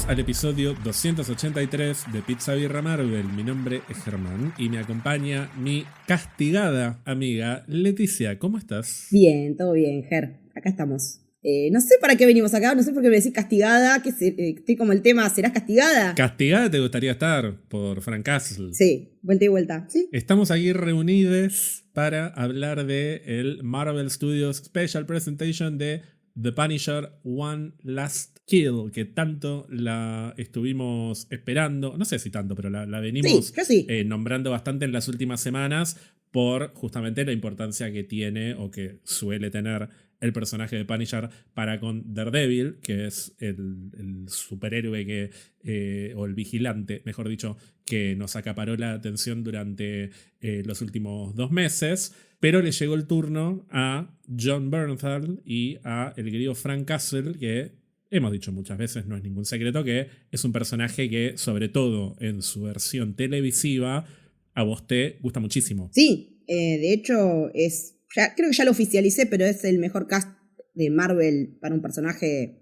Bienvenidos al episodio 283 de Pizza Birra Marvel. Mi nombre es Germán y me acompaña mi castigada amiga Leticia. ¿Cómo estás? Bien, todo bien, Ger. Acá estamos. No sé para qué venimos acá, no sé por qué me decís castigada, estoy como el tema, ¿serás castigada? ¿Castigada te gustaría estar por Frank Castle? Sí, vuelta y vuelta, ¿sí? Estamos aquí reunidos para hablar de el Marvel Studios Special Presentation de The Punisher One Last Kill, que tanto la estuvimos esperando, no sé si tanto, pero la venimos Sí, yo sí. Nombrando bastante en las últimas semanas por justamente la importancia que tiene o que suele tener el personaje de Punisher para con Daredevil, que es el superhéroe o el vigilante, mejor dicho, que nos acaparó la atención durante los últimos 2 meses. Pero le llegó el turno a Jon Bernthal y a el querido Frank Castle, que hemos dicho muchas veces, no es ningún secreto, que es un personaje que, sobre todo en su versión televisiva, a vos te gusta muchísimo. Sí, de hecho creo que ya lo oficialicé, pero es el mejor cast de Marvel para un personaje,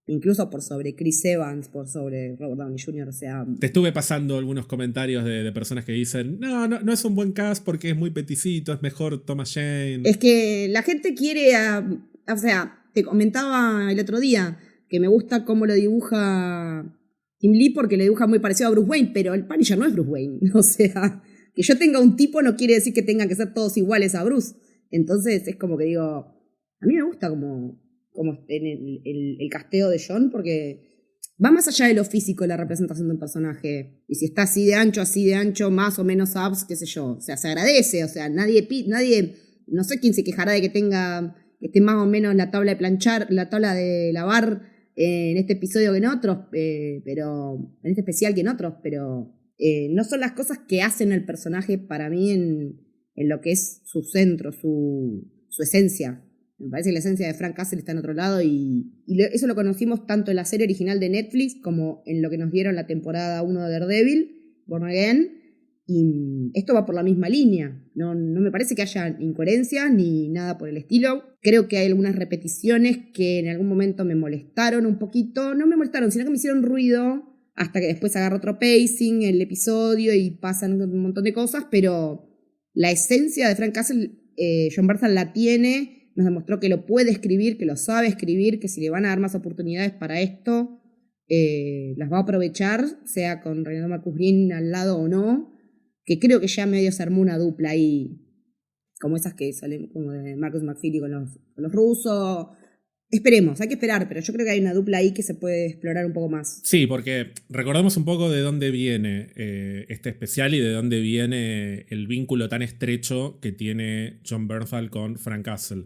incluso por sobre Chris Evans, por sobre Robert Downey Jr., o sea... Te estuve pasando algunos comentarios de personas que dicen no es un buen cast porque es muy peticito, es mejor Thomas Jane. Es que la gente quiere, o sea, te comentaba el otro día que me gusta cómo lo dibuja Tim Lee porque lo dibuja muy parecido a Bruce Wayne, pero el Punisher no es Bruce Wayne. O sea, que yo tenga un tipo no quiere decir que tengan que ser todos iguales a Bruce. Entonces es como que digo, a mí me gusta como en el casteo de Jon porque va más allá de lo físico de la representación de un personaje. Y si está así de ancho, más o menos abs, qué sé yo. O sea, se agradece. O sea, nadie no sé quién se quejará de que esté más o menos la tabla de planchar, la tabla de lavar en este episodio que en otros, pero en este especial que en otros, pero no son las cosas que hacen el personaje para mí en lo que es su centro, su esencia. Me parece que la esencia de Frank Castle está en otro lado y eso lo conocimos tanto en la serie original de Netflix como en lo que nos dieron la temporada 1 de Daredevil, Born Again, y esto va por la misma línea. No me parece que haya incoherencias ni nada por el estilo. Creo que hay algunas repeticiones que en algún momento me molestaron un poquito. No me molestaron, sino que me hicieron ruido hasta que después agarra otro pacing el episodio y pasan un montón de cosas, pero la esencia de Frank Castle, Jon Bernthal la tiene. Nos demostró que lo puede escribir, que lo sabe escribir, que si le van a dar más oportunidades para esto, las va a aprovechar, sea con Reinaldo Marcus Green al lado o no, que creo que ya medio se armó una dupla ahí, como esas que salen como de Marcus McFeely con los rusos. Esperemos, hay que esperar, pero yo creo que hay una dupla ahí que se puede explorar un poco más. Sí, porque recordemos un poco de dónde viene este especial y de dónde viene el vínculo tan estrecho que tiene Jon Bernthal con Frank Castle.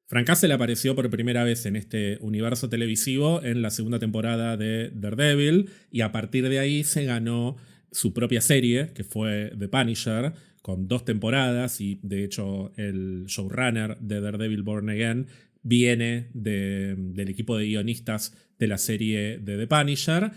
Frank Castle apareció por primera vez en este universo televisivo en la segunda temporada de Daredevil y a partir de ahí se ganó su propia serie, que fue The Punisher, con 2 temporadas y de hecho el showrunner de Daredevil Born Again viene del equipo de guionistas de la serie de The Punisher.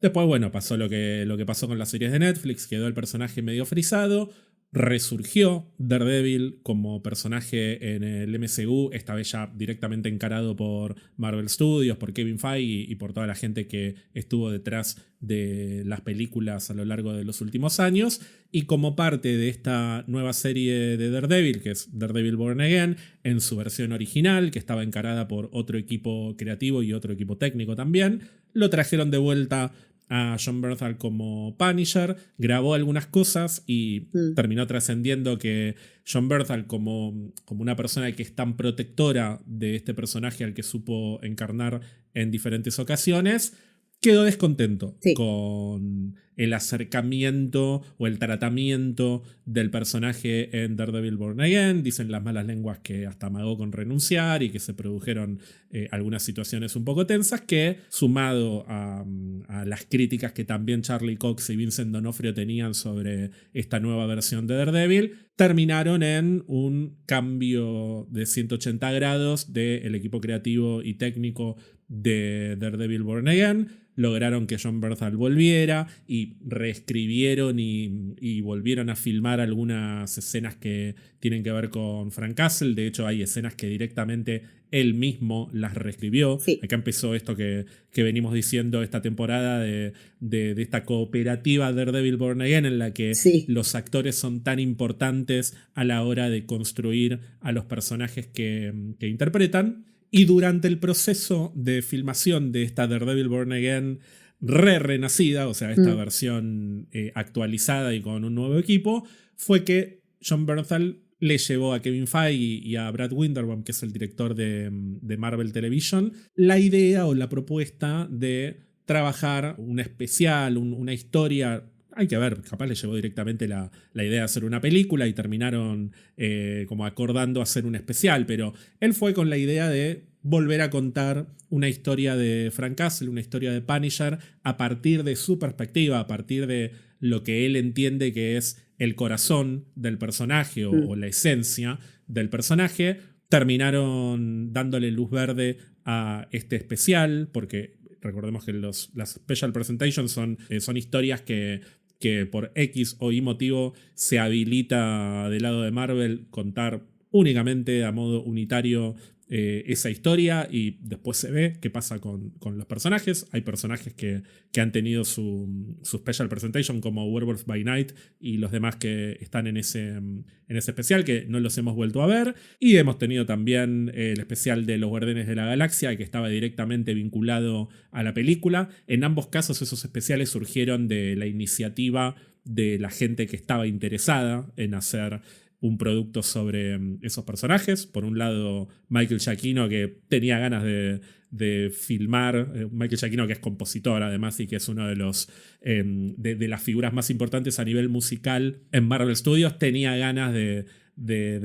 Después, bueno, pasó lo que pasó con las series de Netflix, quedó el personaje medio frisado, resurgió Daredevil como personaje en el MCU, esta vez ya directamente encarado por Marvel Studios, por Kevin Feige y por toda la gente que estuvo detrás de las películas a lo largo de los últimos años. Y como parte de esta nueva serie de Daredevil, que es Daredevil Born Again, en su versión original, que estaba encarada por otro equipo creativo y otro equipo técnico también, lo trajeron de vuelta a Jon Bernthal como Punisher, grabó algunas cosas y terminó trascendiendo que Jon Bernthal como una persona que es tan protectora de este personaje al que supo encarnar en diferentes ocasiones, quedó descontento con el acercamiento o el tratamiento del personaje en Daredevil Born Again. Dicen las malas lenguas que hasta amagó con renunciar y que se produjeron algunas situaciones un poco tensas que, sumado a las críticas que también Charlie Cox y Vincent D'Onofrio tenían sobre esta nueva versión de Daredevil, terminaron en un cambio de 180 grados del equipo creativo y técnico de Daredevil Born Again. lograron que Jon Bernthal volviera y reescribieron y volvieron a filmar algunas escenas que tienen que ver con Frank Castle. De hecho, hay escenas que directamente él mismo las reescribió. Sí. Acá empezó esto que venimos diciendo esta temporada de esta cooperativa Daredevil Born Again, en la que los actores son tan importantes a la hora de construir a los personajes que interpretan. Y durante el proceso de filmación de esta Daredevil Born Again renacida, o sea, esta versión actualizada y con un nuevo equipo, fue que Jon Bernthal le llevó a Kevin Feige y a Brad Winderbaum, que es el director de Marvel Television, la idea o la propuesta de trabajar un especial, una historia. Hay que ver, capaz le llevó directamente la idea de hacer una película y terminaron como acordando hacer un especial, pero él fue con la idea de volver a contar una historia de Frank Castle, una historia de Punisher, a partir de su perspectiva, a partir de lo que él entiende que es el corazón del personaje o la esencia del personaje. Terminaron dándole luz verde a este especial, porque recordemos que las Special Presentations son historias que por X o Y motivo se habilita del lado de Marvel contar únicamente a modo unitario esa historia, y después se ve qué pasa con los personajes. Hay personajes que han tenido su special presentation, como Werewolf by Night y los demás que están en ese especial, que no los hemos vuelto a ver. Y hemos tenido también el especial de los Guardianes de la Galaxia, que estaba directamente vinculado a la película. En ambos casos esos especiales surgieron de la iniciativa de la gente que estaba interesada en hacer un producto sobre esos personajes. Por un lado, Michael Giacchino, que tenía ganas de filmar. Michael Giacchino, que es compositor además y que es uno de los de las figuras más importantes a nivel musical en Marvel Studios, tenía ganas de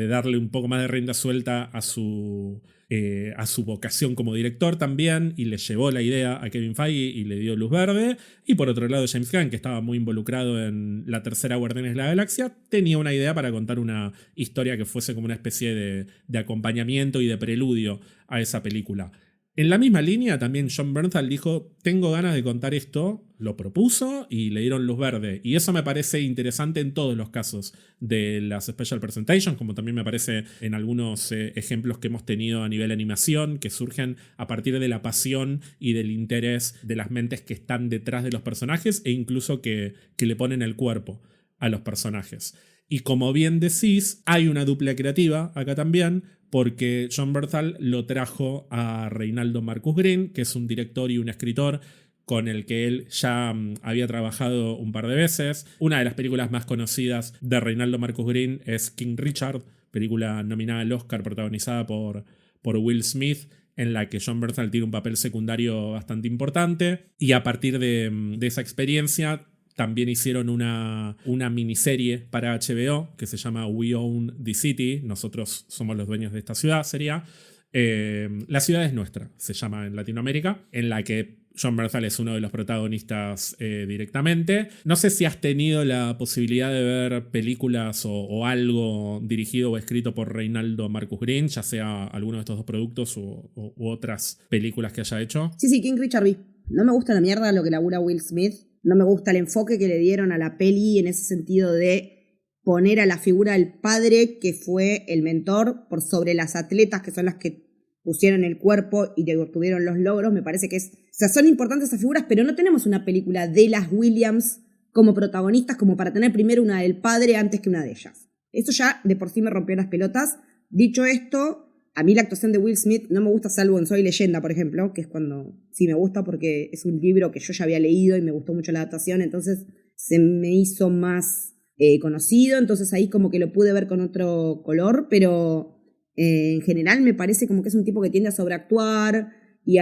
darle un poco más de rienda suelta a su vocación como director también, y le llevó la idea a Kevin Feige y le dio luz verde. Y por otro lado, James Gunn, que estaba muy involucrado en la tercera Guardianes de la Galaxia, tenía una idea para contar una historia que fuese como una especie de acompañamiento y de preludio a esa película. En la misma línea, también Jon Bernthal dijo: tengo ganas de contar esto, lo propuso y le dieron luz verde. Y eso me parece interesante en todos los casos de las Special Presentations, como también me parece en algunos ejemplos que hemos tenido a nivel animación, que surgen a partir de la pasión y del interés de las mentes que están detrás de los personajes, e incluso que le ponen el cuerpo a los personajes. Y como bien decís, hay una dupla creativa acá también, porque Jon Bernthal lo trajo a Reinaldo Marcus Green, que es un director y un escritor con el que él ya había trabajado un par de veces. Una de las películas más conocidas de Reinaldo Marcus Green es King Richard, película nominada al Oscar, protagonizada por Will Smith, en la que Jon Bernthal tiene un papel secundario bastante importante. Y a partir de esa experiencia también hicieron una miniserie para HBO que se llama We Own the City. Nosotros somos los dueños de esta ciudad, sería. La ciudad es nuestra, se llama en Latinoamérica, en la que Jon Bernthal es uno de los protagonistas directamente. No sé si has tenido la posibilidad de ver películas o algo dirigido o escrito por Reinaldo Marcus Green, ya sea alguno de estos dos productos u otras películas que haya hecho. Sí, King Richard vi. No me gusta la mierda lo que labura Will Smith. No me gusta el enfoque que le dieron a la peli en ese sentido de poner a la figura del padre, que fue el mentor, por sobre las atletas, que son las que pusieron el cuerpo y tuvieron los logros. Me parece que o sea, son importantes esas figuras, pero no tenemos una película de las Williams como protagonistas como para tener primero una del padre antes que una de ellas. Eso ya de por sí me rompió las pelotas. Dicho esto, a mí la actuación de Will Smith no me gusta, salvo en Soy Leyenda, por ejemplo, que es cuando sí me gusta porque es un libro que yo ya había leído y me gustó mucho la adaptación, entonces se me hizo más conocido, entonces ahí como que lo pude ver con otro color, pero en general me parece como que es un tipo que tiende a sobreactuar y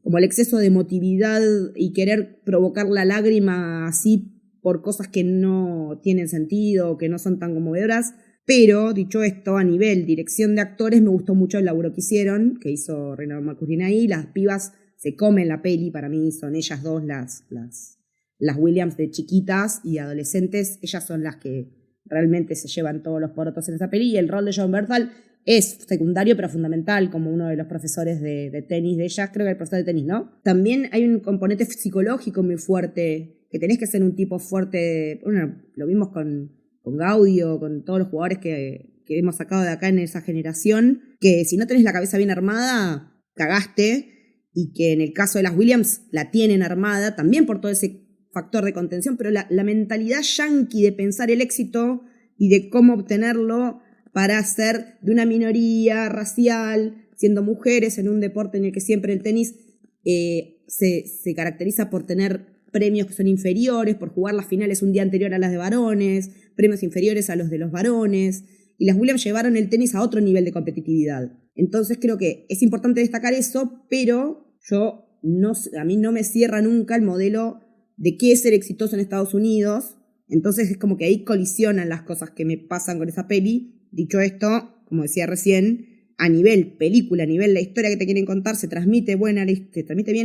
como al exceso de emotividad y querer provocar la lágrima así por cosas que no tienen sentido, que no son tan conmovedoras. Pero, dicho esto, a nivel dirección de actores, me gustó mucho el laburo que hicieron, que hizo Reinaldo Marcus Green ahí. Las pibas se comen la peli, para mí son ellas dos las Williams de chiquitas y adolescentes. Ellas son las que realmente se llevan todos los porotos en esa peli. Y el rol de Jon Bernthal, es secundario pero fundamental, como uno de los profesores de tenis de ella, creo que el profesor de tenis, ¿no? También hay un componente psicológico muy fuerte, que tenés que ser un tipo fuerte. Bueno, lo vimos con Gaudio, con todos los jugadores que hemos sacado de acá en esa generación, que si no tenés la cabeza bien armada, cagaste, y que en el caso de las Williams la tienen armada, también por todo ese factor de contención, pero la mentalidad yanqui de pensar el éxito y de cómo obtenerlo para ser de una minoría racial, siendo mujeres en un deporte en el que siempre el tenis se caracteriza por tener premios que son inferiores, por jugar las finales un día anterior a las de varones, premios inferiores a los de los varones, y las Williams llevaron el tenis a otro nivel de competitividad. Entonces creo que es importante destacar eso, pero a mí no me cierra nunca el modelo de qué es ser exitoso en Estados Unidos. Entonces es como que ahí colisionan las cosas que me pasan con esa peli. Dicho esto, como decía recién, a nivel película, a nivel la historia que te quieren contar, se transmite bien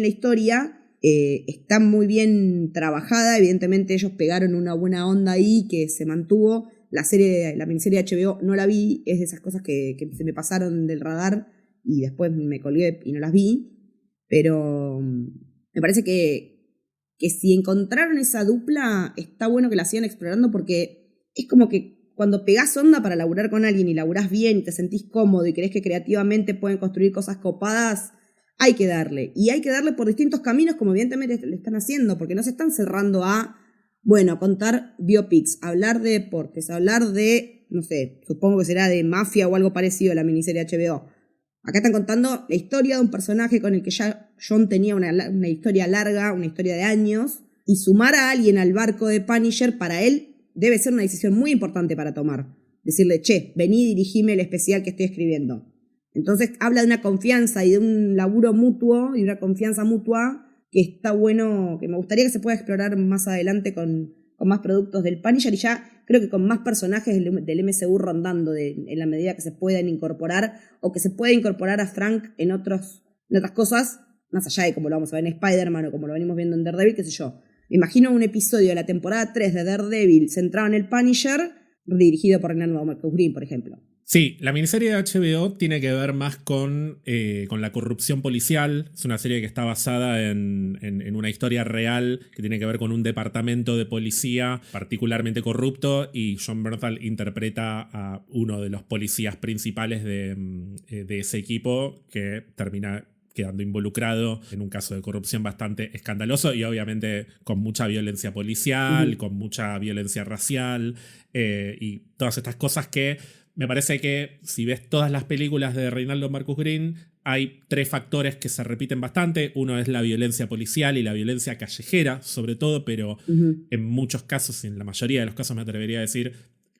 la historia, está muy bien trabajada. Evidentemente ellos pegaron una buena onda ahí que se mantuvo. La miniserie de HBO no la vi, es de esas cosas que se me pasaron del radar y después me colgué y no las vi. Pero me parece que si encontraron esa dupla, está bueno que la sigan explorando, porque es como que cuando pegás onda para laburar con alguien y laburás bien y te sentís cómodo y creés que creativamente pueden construir cosas copadas, hay que darle. Y hay que darle por distintos caminos, como evidentemente le están haciendo, porque no se están cerrando a, bueno, contar biopics, hablar de deportes, hablar de, no sé, supongo que será de mafia o algo parecido a la miniserie HBO. Acá están contando la historia de un personaje con el que ya John tenía una historia larga, una historia de años, y sumar a alguien al barco de Punisher para él debe ser una decisión muy importante para tomar. Decirle, che, vení y dirigime el especial que estoy escribiendo. Entonces habla de una confianza y de un laburo mutuo y una confianza mutua que está bueno, que me gustaría que se pueda explorar más adelante con más productos del Punisher, y ya creo que con más personajes del MCU rondando en la medida que se puedan incorporar, o que se pueda incorporar a Frank en otras cosas, más allá de como lo vamos a ver en Spider-Man o como lo venimos viendo en Daredevil, qué sé yo. Me imagino un episodio de la temporada 3 de Daredevil centrado en el Punisher, dirigido por Reinaldo Marcus Green, por ejemplo. Sí, la miniserie de HBO tiene que ver más con la corrupción policial. Es una serie que está basada en una historia real que tiene que ver con un departamento de policía particularmente corrupto, y Jon Bernthal interpreta a uno de los policías principales de ese equipo, que termina quedando involucrado en un caso de corrupción bastante escandaloso y obviamente con mucha violencia policial, con mucha violencia racial y todas estas cosas que me parece que si ves todas las películas de Reinaldo Marcus Green, hay tres factores que se repiten bastante. Uno es la violencia policial y la violencia callejera, sobre todo, pero en muchos casos, en la mayoría de los casos me atrevería a decir,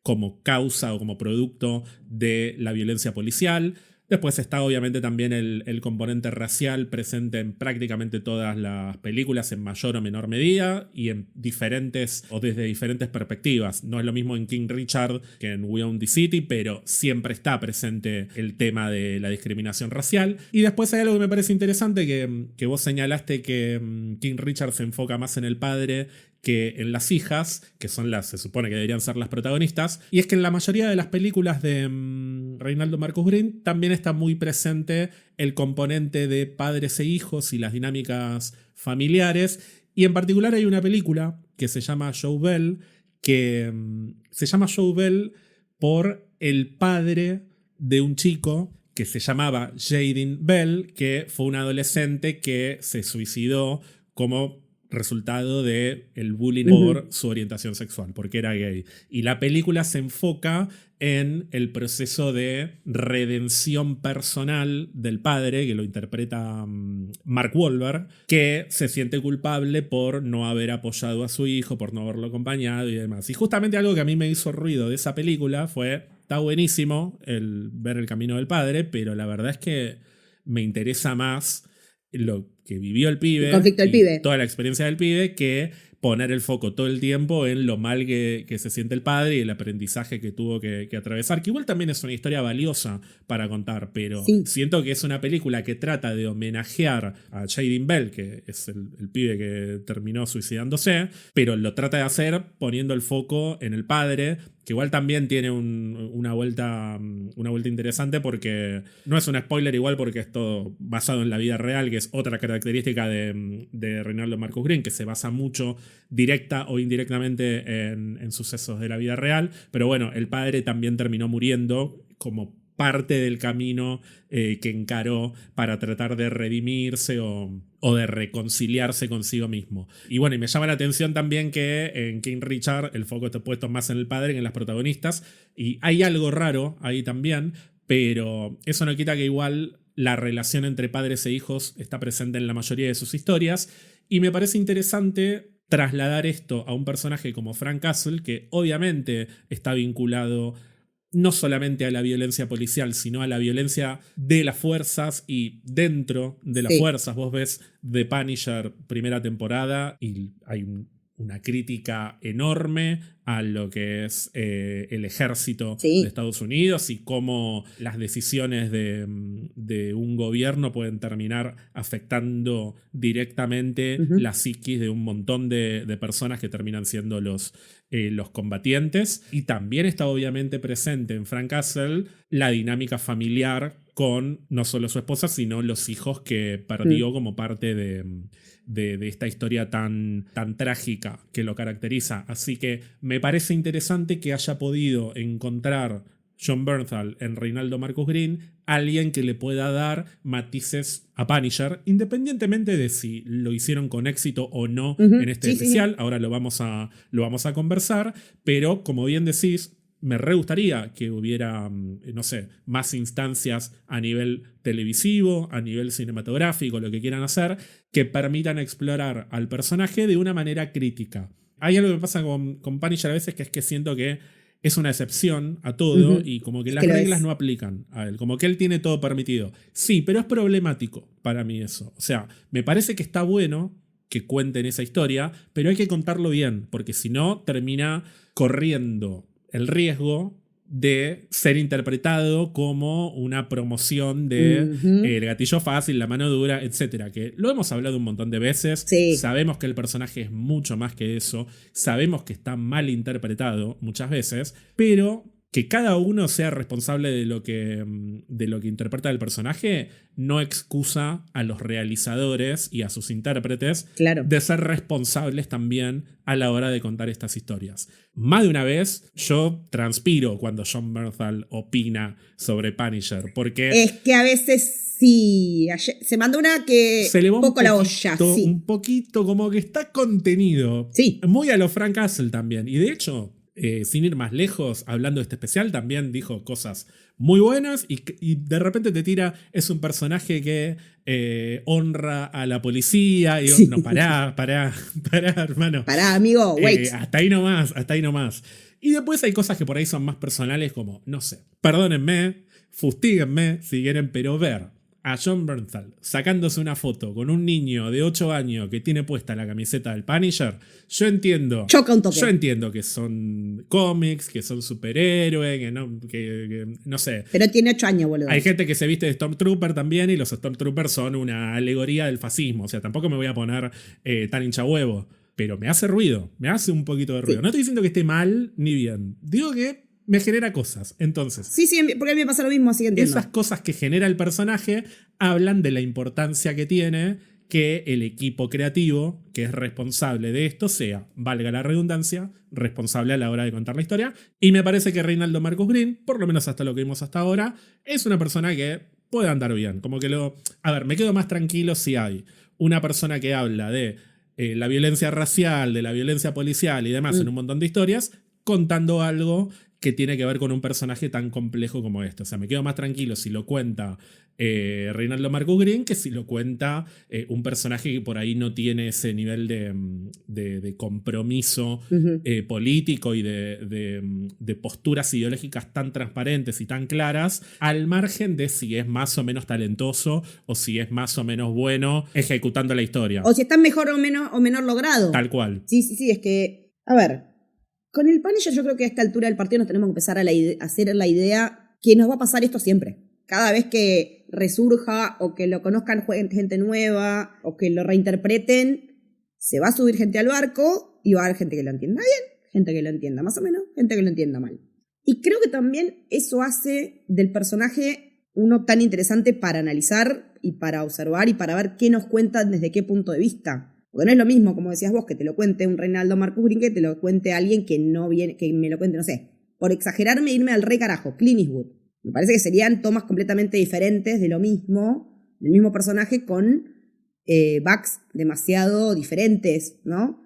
como causa o como producto de la violencia policial. Después está obviamente también el componente racial presente en prácticamente todas las películas, en mayor o menor medida y en diferentes o desde diferentes perspectivas. No es lo mismo en King Richard que en We Own the City, pero siempre está presente el tema de la discriminación racial. Y después hay algo que me parece interesante, que vos señalaste que King Richard se enfoca más en el padre que en las hijas, que son se supone que deberían ser las protagonistas, y es que en la mayoría de las películas de Reinaldo Marcus Green también está muy presente el componente de padres e hijos y las dinámicas familiares, y en particular hay una película que se llama Joe Bell, que se llama Joe Bell por el padre de un chico que se llamaba Jaden Bell, que fue un adolescente que se suicidó como resultado del bullying por su orientación sexual, porque era gay. Y la película se enfoca en el proceso de redención personal del padre, que lo interpreta Mark Wahlberg, que se siente culpable por no haber apoyado a su hijo, por no haberlo acompañado y demás. Y justamente algo que a mí me hizo ruido de esa película fue, está buenísimo ver el camino del padre, pero la verdad es que me interesa más lo que vivió el pibe, el conflicto del pibe, toda la experiencia del pibe, que poner el foco todo el tiempo en lo mal que se siente el padre y el aprendizaje que tuvo que atravesar, que igual también es una historia valiosa para contar, pero siento que es una película que trata de homenajear a Jaden Bell, que es el pibe que terminó suicidándose, pero lo trata de hacer poniendo el foco en el padre, que igual también tiene una vuelta interesante, porque no es un spoiler igual, porque es todo basado en la vida real, que es otra característica de Reinaldo Marcus Green, que se basa mucho directa o indirectamente en sucesos de la vida real. Pero bueno, el padre también terminó muriendo como parte del camino que encaró para tratar de redimirse o de reconciliarse consigo mismo. Y bueno, y me llama la atención también que en King Richard el foco está puesto más en el padre que en las protagonistas, y hay algo raro ahí también, pero eso no quita que igual la relación entre padres e hijos está presente en la mayoría de sus historias, y me parece interesante trasladar esto a un personaje como Frank Castle, que obviamente está vinculado no solamente a la violencia policial, sino a la violencia de las fuerzas y dentro de las fuerzas. Vos ves The Punisher primera temporada y hay una crítica enorme a lo que es el ejército de Estados Unidos y cómo las decisiones de un gobierno pueden terminar afectando directamente la psiquis de un montón de personas que terminan siendo los combatientes. Y también está obviamente presente en Frank Castle la dinámica familiar con no solo su esposa, sino los hijos que perdió como parte de esta historia tan trágica que lo caracteriza. Así que me parece interesante que haya podido encontrar Jon Bernthal en Reinaldo Marcus Green alguien que le pueda dar matices a Punisher, independientemente de si lo hicieron con éxito o no en este especial. Ahora lo vamos a conversar, pero como bien decís, me re gustaría que hubiera, no sé, más instancias a nivel televisivo, a nivel cinematográfico, lo que quieran hacer, que permitan explorar al personaje de una manera crítica. Hay algo que me pasa con Punisher a veces, que es que siento que es una excepción a todo y como que las reglas no aplican a él, como que él tiene todo permitido. Sí, pero es problemático para mí eso. O sea, me parece que está bueno que cuenten esa historia, pero hay que contarlo bien, porque si no termina corriendo el riesgo de ser interpretado como una promoción de el gatillo fácil, la mano dura, etcétera, que lo hemos hablado un montón de veces. Sabemos que el personaje es mucho más que eso, sabemos que está mal interpretado muchas veces, pero que cada uno sea responsable de lo que interpreta el personaje no excusa a los realizadores y a sus intérpretes de ser responsables también a la hora de contar estas historias. Más de una vez yo transpiro cuando Jon Bernthal opina sobre Punisher, porque es que a veces sí, se mandó una que se le va un poco la olla. Un poquito como que está contenido. Muy a lo Frank Castle también. Y de hecho, sin ir más lejos, hablando de este especial, también dijo cosas muy buenas y de repente te tira, es un personaje que honra a la policía. Y digo, no, pará, hermano. Pará, amigo, wait. Hasta ahí nomás. Y después hay cosas que por ahí son más personales, como, no sé, perdónenme, fustíguenme si quieren, pero ver a Jon Bernthal sacándose una foto con un niño de 8 años que tiene puesta la camiseta del Punisher, yo entiendo. Choca un toque. Yo entiendo que son cómics, que son superhéroes, que no sé. Pero tiene 8 años, boludo. Hay gente que se viste de Stormtrooper también, y los Stormtroopers son una alegoría del fascismo. O sea, tampoco me voy a poner tan hinchahuevo. Pero me hace ruido, me hace un poquito de ruido. No estoy diciendo que esté mal ni bien. Digo que me genera cosas. Entonces, sí, porque a mí me pasa lo mismo, así que entiendo. Esas cosas que genera el personaje hablan de la importancia que tiene que el equipo creativo que es responsable de esto sea, valga la redundancia, responsable a la hora de contar la historia. Y me parece que Reinaldo Marcus Green, por lo menos hasta lo que vimos hasta ahora, es una persona que puede andar bien. Como que a ver, me quedo más tranquilo si hay una persona que habla de la violencia racial, de la violencia policial y demás en un montón de historias, contando algo que tiene que ver con un personaje tan complejo como este. O sea, me quedo más tranquilo si lo cuenta Reinaldo Marcus Green que si lo cuenta un personaje que por ahí no tiene ese nivel de compromiso político y de posturas ideológicas tan transparentes y tan claras, al margen de si es más o menos talentoso o si es más o menos bueno ejecutando la historia. O si está mejor o menor logrado. Tal cual. Sí, es que, a ver, con el Punisher yo creo que a esta altura del partido nos tenemos que empezar a hacer la idea que nos va a pasar esto siempre. Cada vez que resurja o que lo conozcan gente nueva o que lo reinterpreten, se va a subir gente al barco y va a haber gente que lo entienda bien, gente que lo entienda más o menos, gente que lo entienda mal. Y creo que también eso hace del personaje uno tan interesante para analizar y para observar y para ver qué nos cuentan desde qué punto de vista. Porque no es lo mismo, como decías vos, que te lo cuente un Reinaldo Marcus Green que te lo cuente alguien que no viene, que me lo cuente, no sé, por exagerarme, irme al re carajo, Clint Eastwood. Me parece que serían tomas completamente diferentes de lo mismo, del mismo personaje con backs demasiado diferentes, ¿no?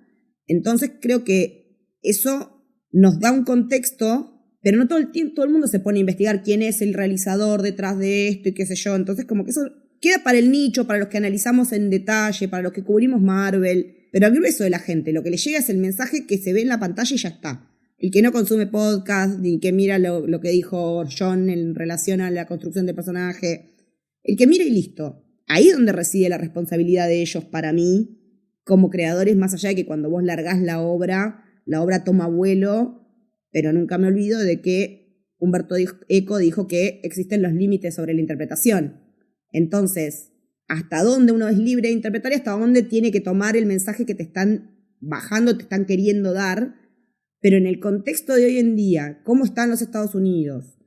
Entonces creo que eso nos da un contexto, pero no todo el mundo se pone a investigar quién es el realizador detrás de esto y qué sé yo. Entonces como que eso queda para el nicho, para los que analizamos en detalle, para los que cubrimos Marvel, pero al grueso de la gente, lo que le llega es el mensaje que se ve en la pantalla y ya está. El que no consume podcast, ni que mira lo que dijo John en relación a la construcción del personaje, el que mira y listo. Ahí es donde reside la responsabilidad de ellos para mí, como creadores, más allá de que cuando vos largás la obra toma vuelo, pero nunca me olvido de que Humberto Eco dijo que existen los límites sobre la interpretación. Entonces, hasta dónde uno es libre de interpretar y hasta dónde tiene que tomar el mensaje que te están bajando, te están queriendo dar. Pero en el contexto de hoy en día, ¿cómo están los Estados Unidos?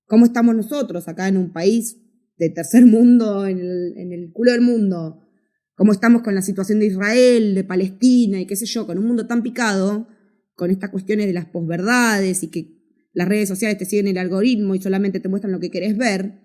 ¿Cómo estamos nosotros acá en un país de tercer mundo, en el culo del mundo? ¿Cómo estamos con la situación de Israel, de Palestina y qué sé yo, con un mundo tan picado, con estas cuestiones de las posverdades y que las redes sociales te siguen el algoritmo y solamente te muestran lo que querés ver?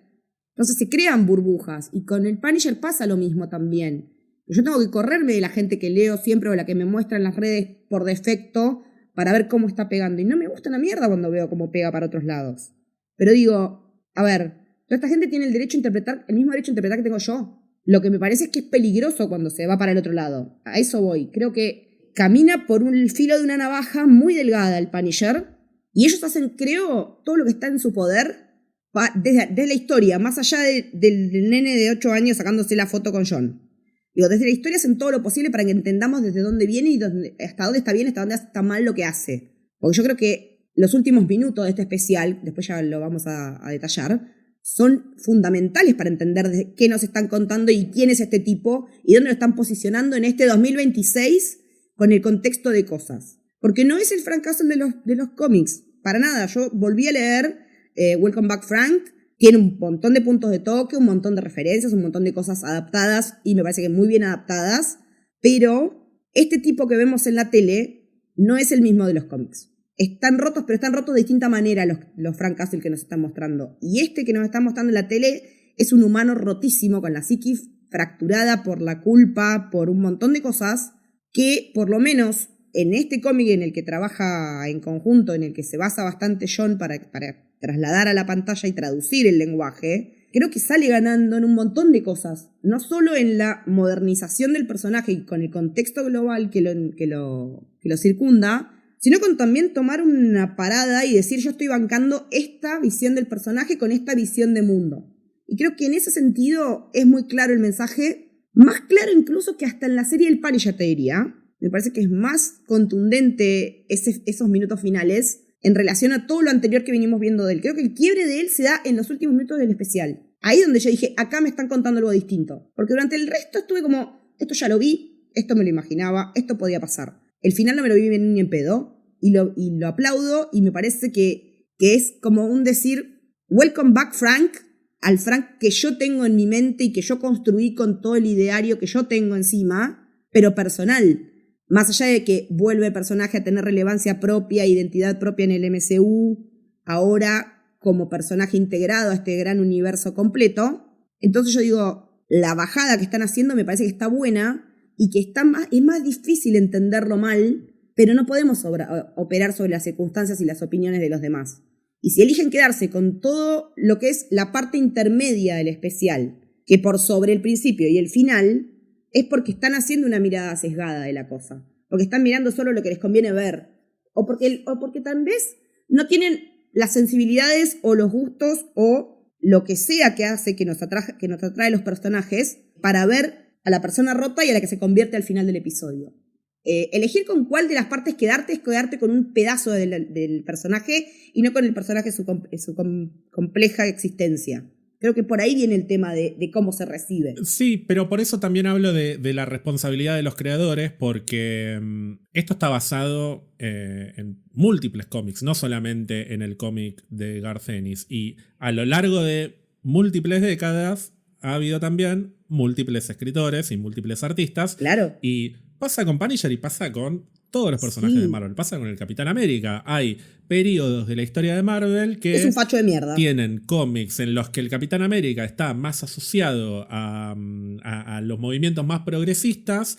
Entonces se crean burbujas y con el Punisher pasa lo mismo también. Yo tengo que correrme de la gente que leo siempre o la que me muestra en las redes por defecto para ver cómo está pegando. Y no me gusta una mierda cuando veo cómo pega para otros lados. Pero digo, a ver, toda esta gente tiene el mismo derecho a interpretar que tengo yo. Lo que me parece es que es peligroso cuando se va para el otro lado. A eso voy. Creo que camina por un filo de una navaja muy delgada el Punisher. Y ellos hacen, creo, todo lo que está en su poder desde la historia, más allá del nene de 8 años sacándose la foto con John. Digo, desde la historia hacen todo lo posible para que entendamos desde dónde viene y hasta dónde está bien, hasta dónde está mal lo que hace. Porque yo creo que los últimos minutos de este especial, después ya lo vamos a detallar, son fundamentales para entender de qué nos están contando y quién es este tipo y dónde lo están posicionando en este 2026 con el contexto de cosas. Porque no es el Frank Castle de los cómics, para nada. Yo volví a leer Welcome Back Frank. Tiene un montón de puntos de toque, un montón de referencias, un montón de cosas adaptadas y me parece que muy bien adaptadas, pero este tipo que vemos en la tele no es el mismo de los cómics. Están rotos, pero están rotos de distinta manera los Frank Castle que nos están mostrando. Y este que nos están mostrando en la tele es un humano rotísimo, con la psiquis fracturada por la culpa, por un montón de cosas, que por lo menos en este cómic en el que trabaja en conjunto, en el que se basa bastante John para trasladar a la pantalla y traducir el lenguaje, creo que sale ganando en un montón de cosas. No solo en la modernización del personaje y con el contexto global que lo circunda, sino con también tomar una parada y decir yo estoy bancando esta visión del personaje con esta visión de mundo. Y creo que en ese sentido es muy claro el mensaje, más claro incluso que hasta en la serie del Punisher, te diría. Me parece que es más contundente esos minutos finales en relación a todo lo anterior que venimos viendo de él. Creo que el quiebre de él se da en los últimos minutos del especial. Ahí donde yo dije, acá me están contando algo distinto. Porque durante el resto estuve como, esto ya lo vi, esto me lo imaginaba, esto podía pasar. El final no me lo vi bien ni en pedo, y lo aplaudo, y me parece que es como un decir, welcome back Frank, al Frank que yo tengo en mi mente y que yo construí con todo el ideario que yo tengo encima, pero personal. Más allá de que vuelve el personaje a tener relevancia propia, identidad propia en el MCU, ahora como personaje integrado a este gran universo completo. Entonces yo digo, la bajada que están haciendo me parece que está buena y que es más difícil entenderlo mal, pero no podemos operar sobre las circunstancias y las opiniones de los demás. Y si eligen quedarse con todo lo que es la parte intermedia del especial, que por sobre el principio y el final, es porque están haciendo una mirada sesgada de la cosa. Porque están mirando solo lo que les conviene ver. O porque tal vez no tienen las sensibilidades o los gustos o lo que sea que hace que nos atrae los personajes para ver a la persona rota y a la que se convierte al final del episodio. Elegir con cuál de las partes quedarte es quedarte con un pedazo del personaje y no con el personaje su compleja existencia. Creo que por ahí viene el tema de cómo se recibe. Sí, pero por eso también hablo de la responsabilidad de los creadores, porque esto está basado en múltiples cómics, no solamente en el cómic de Garth Ennis. Y a lo largo de múltiples décadas ha habido también múltiples escritores y múltiples artistas. Claro. Y pasa con Punisher y pasa con todos los personajes de Marvel. Pasa con el Capitán América. Hay periodos de la historia de Marvel que es un facho de mierda. Tienen cómics en los que el Capitán América está más asociado a los movimientos más progresistas.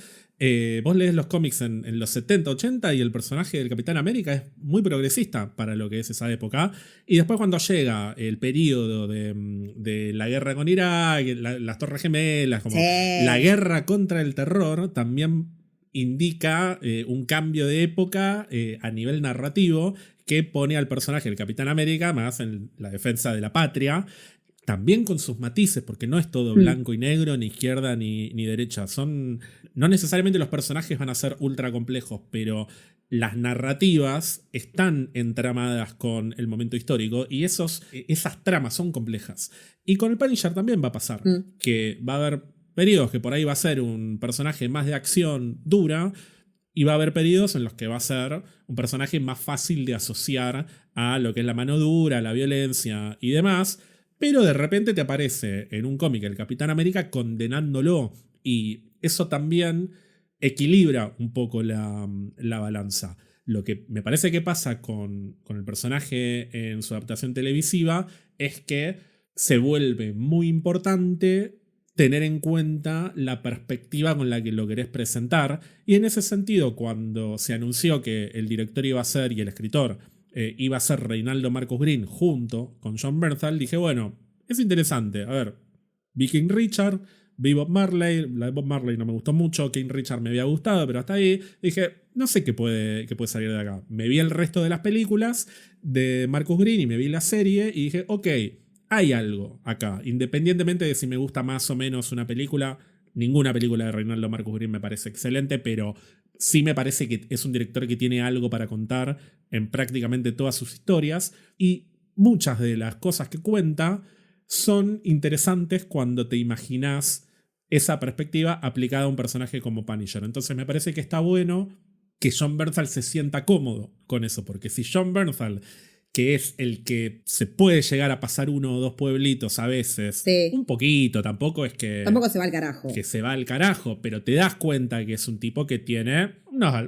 Vos lees los cómics en los 70, 80 y el personaje del Capitán América es muy progresista para lo que es esa época. Y después cuando llega el periodo de la guerra con Irak, las Torres Gemelas, como la guerra contra el terror, también indica un cambio de época a nivel narrativo que pone al personaje del Capitán América más en la defensa de la patria, también con sus matices, porque no es todo blanco y negro, ni izquierda ni derecha. No necesariamente los personajes van a ser ultra complejos, pero las narrativas están entramadas con el momento histórico y esas tramas son complejas. Y con el Punisher también va a pasar, que va a haber periodos que por ahí va a ser un personaje más de acción dura y va a haber periodos en los que va a ser un personaje más fácil de asociar a lo que es la mano dura, la violencia y demás, pero de repente te aparece en un cómic el Capitán América condenándolo y eso también equilibra un poco la balanza. Lo que me parece que pasa con el personaje en su adaptación televisiva es que se vuelve muy importante tener en cuenta la perspectiva con la que lo querés presentar. Y en ese sentido, cuando se anunció que el director iba a ser y el escritor iba a ser Reinaldo Marcus Green junto con John Bernthal, dije, bueno, es interesante. A ver, vi King Richard, vi Bob Marley. La de Bob Marley no me gustó mucho, King Richard me había gustado, pero hasta ahí dije, no sé qué puede salir de acá. Me vi el resto de las películas de Marcus Green y me vi la serie y dije, ok, hay algo acá, independientemente de si me gusta más o menos una película. Ninguna película de Reinaldo Marcus Green me parece excelente, pero sí me parece que es un director que tiene algo para contar en prácticamente todas sus historias y muchas de las cosas que cuenta son interesantes cuando te imaginas esa perspectiva aplicada a un personaje como Punisher. Entonces me parece que está bueno que John Bernthal se sienta cómodo con eso, porque si John Bernthal, que es el que se puede llegar a pasar uno o dos pueblitos a veces. Sí. Un poquito, tampoco es que... Tampoco se va al carajo. Que se va al carajo, pero te das cuenta que es un tipo que tiene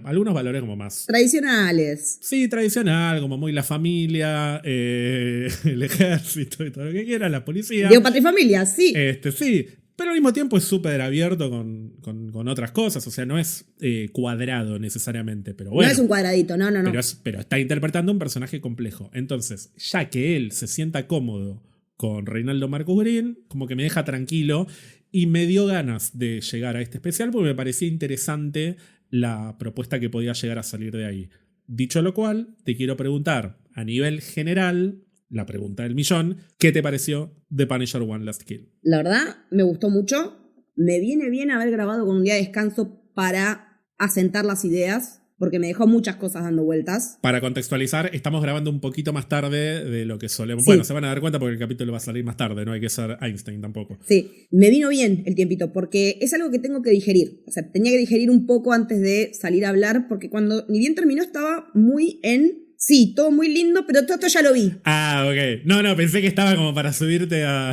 algunos valores como más... Tradicionales. Sí, tradicional, como muy la familia, el ejército y todo lo que quiera, la policía. Digo, patria y familia, sí. Sí, pero al mismo tiempo es súper abierto con otras cosas, o sea, no es cuadrado necesariamente, pero bueno. No es un cuadradito, no. Pero está interpretando un personaje complejo. Entonces, ya que él se sienta cómodo con Reinaldo Marcus Green, como que me deja tranquilo y me dio ganas de llegar a este especial porque me parecía interesante la propuesta que podía llegar a salir de ahí. Dicho lo cual, te quiero preguntar a nivel general, la pregunta del millón, ¿qué te pareció de Punisher One Last Kill? La verdad, me gustó mucho. Me viene bien haber grabado con un día de descanso para asentar las ideas, porque me dejó muchas cosas dando vueltas. Para contextualizar, estamos grabando un poquito más tarde de lo que solemos. Sí. Bueno, se van a dar cuenta porque el capítulo va a salir más tarde, no hay que ser Einstein tampoco. Sí, me vino bien el tiempito, porque es algo que tengo que digerir. O sea, tenía que digerir un poco antes de salir a hablar, porque cuando ni bien terminó estaba muy en... Sí, todo muy lindo, pero todo esto ya lo vi. Ah, ok. No, pensé que estaba como para subirte a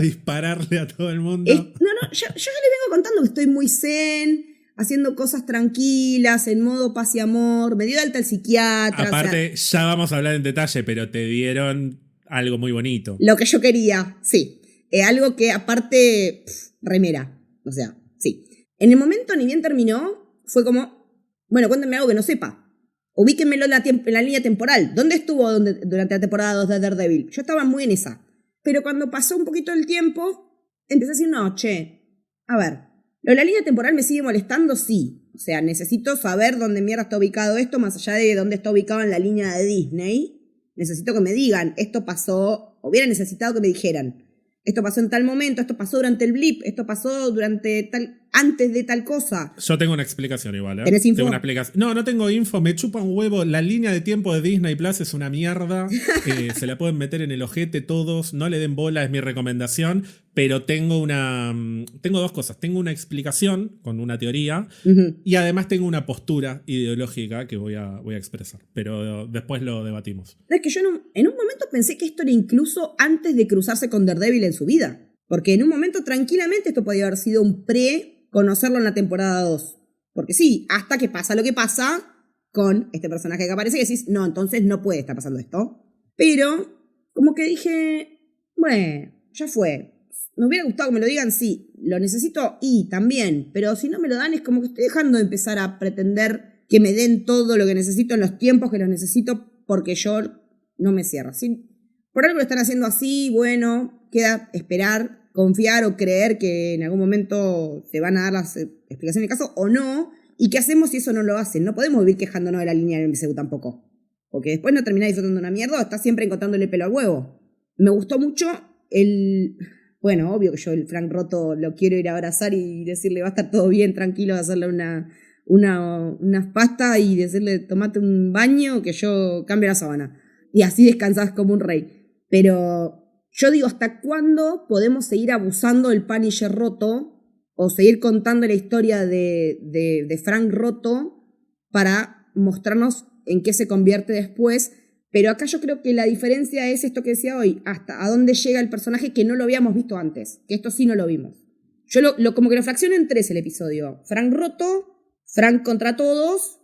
dispararle a todo el mundo. No, yo ya le vengo contando que estoy muy zen, haciendo cosas tranquilas, en modo paz y amor, me dio de alta el psiquiatra. Aparte, ya vamos a hablar en detalle, pero te dieron algo muy bonito. Lo que yo quería, sí. Algo que aparte, remera. O sea, sí. En el momento, ni bien terminó, fue como, bueno, cuéntame algo que no sepa. ubíquenmelo en la línea temporal. ¿Dónde estuvo durante la temporada 2 de Daredevil? Yo estaba muy en esa. Pero cuando pasó un poquito el tiempo, empecé a decir, no, a ver, lo de la línea temporal me sigue molestando, sí. O sea, necesito saber dónde mierda está ubicado esto, más allá de dónde está ubicado en la línea de Disney. Necesito que me digan, esto pasó, hubiera necesitado que me dijeran, esto pasó en tal momento, esto pasó durante el blip, esto pasó antes de tal cosa. Yo tengo una explicación igual, ¿eh? ¿Tenés info? Tengo una explicación. No tengo info, me chupa un huevo. La línea de tiempo de Disney Plus es una mierda. Se la pueden meter en el ojete todos, no le den bola, es mi recomendación. Pero tengo dos cosas. Tengo una explicación con una teoría y además tengo una postura ideológica que voy a expresar. Pero después lo debatimos. Es que yo en un momento pensé que esto era incluso antes de cruzarse con Daredevil en su vida. Porque en un momento tranquilamente esto podía haber sido un conocerlo en la temporada 2. Porque sí, hasta que pasa lo que pasa con este personaje que aparece y decís, no, entonces no puede estar pasando esto. Pero como que dije, bueno, ya fue. Me hubiera gustado que me lo digan, sí, lo necesito y también, pero si no me lo dan es como que estoy dejando de empezar a pretender que me den todo lo que necesito en los tiempos que los necesito porque yo no me cierro. Si por algo lo están haciendo así, bueno, queda esperar, confiar o creer que en algún momento se van a dar las explicaciones del caso o no. ¿Y qué hacemos si eso no lo hacen? No podemos vivir quejándonos de la línea del MCU tampoco. Porque después no terminás disfrutando una mierda o estás siempre encontrándole pelo al huevo. Me gustó mucho Bueno, obvio que yo el Frank Roto lo quiero ir a abrazar y decirle va a estar todo bien, tranquilo, hacerle unas pastas y decirle tomate un baño que yo cambio la sábana. Y así descansás como un rey. Pero yo digo, ¿hasta cuándo podemos seguir abusando del Punisher roto o seguir contando la historia de Frank Roto para mostrarnos en qué se convierte después? Pero acá yo creo que la diferencia es esto que decía hoy, hasta a dónde llega el personaje que no lo habíamos visto antes, que esto sí no lo vimos. Yo como que lo fracciono en 3 el episodio. Frank roto, Frank contra todos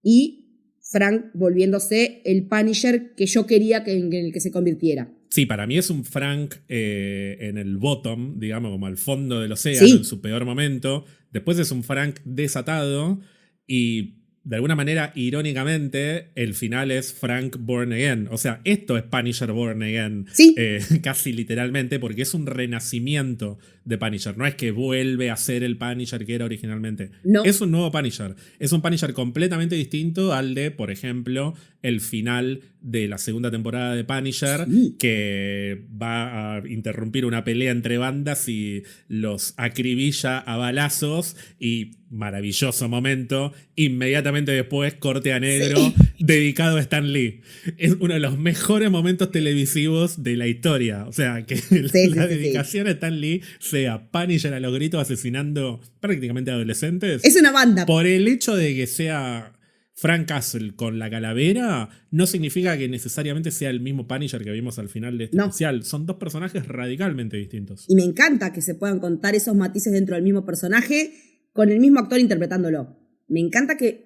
y Frank volviéndose el Punisher que yo quería en el que se convirtiera. Sí, para mí es un Frank en el bottom, digamos, como al fondo del océano, sí, en su peor momento. Después es un Frank desatado y de alguna manera, irónicamente, el final es Frank Born Again. O sea, esto es Punisher Born Again. Sí. Casi literalmente, porque es un renacimiento de Punisher. No es que vuelve a ser el Punisher que era originalmente. No. Es un nuevo Punisher. Es un Punisher completamente distinto al de, por ejemplo, el final de la segunda temporada de Punisher, sí, que va a interrumpir una pelea entre bandas y los acribilla a balazos y... maravilloso momento, inmediatamente después corte a negro, sí, dedicado a Stan Lee. Es uno de los mejores momentos televisivos de la historia. O sea, que la dedicación a Stan Lee sea Punisher a los gritos asesinando prácticamente adolescentes. Es una banda. Por el hecho de que sea Frank Castle con la calavera, no significa que necesariamente sea el mismo Punisher que vimos al final de este especial. Son dos personajes radicalmente distintos. Y me encanta que se puedan contar esos matices dentro del mismo personaje con el mismo actor interpretándolo. Me encanta que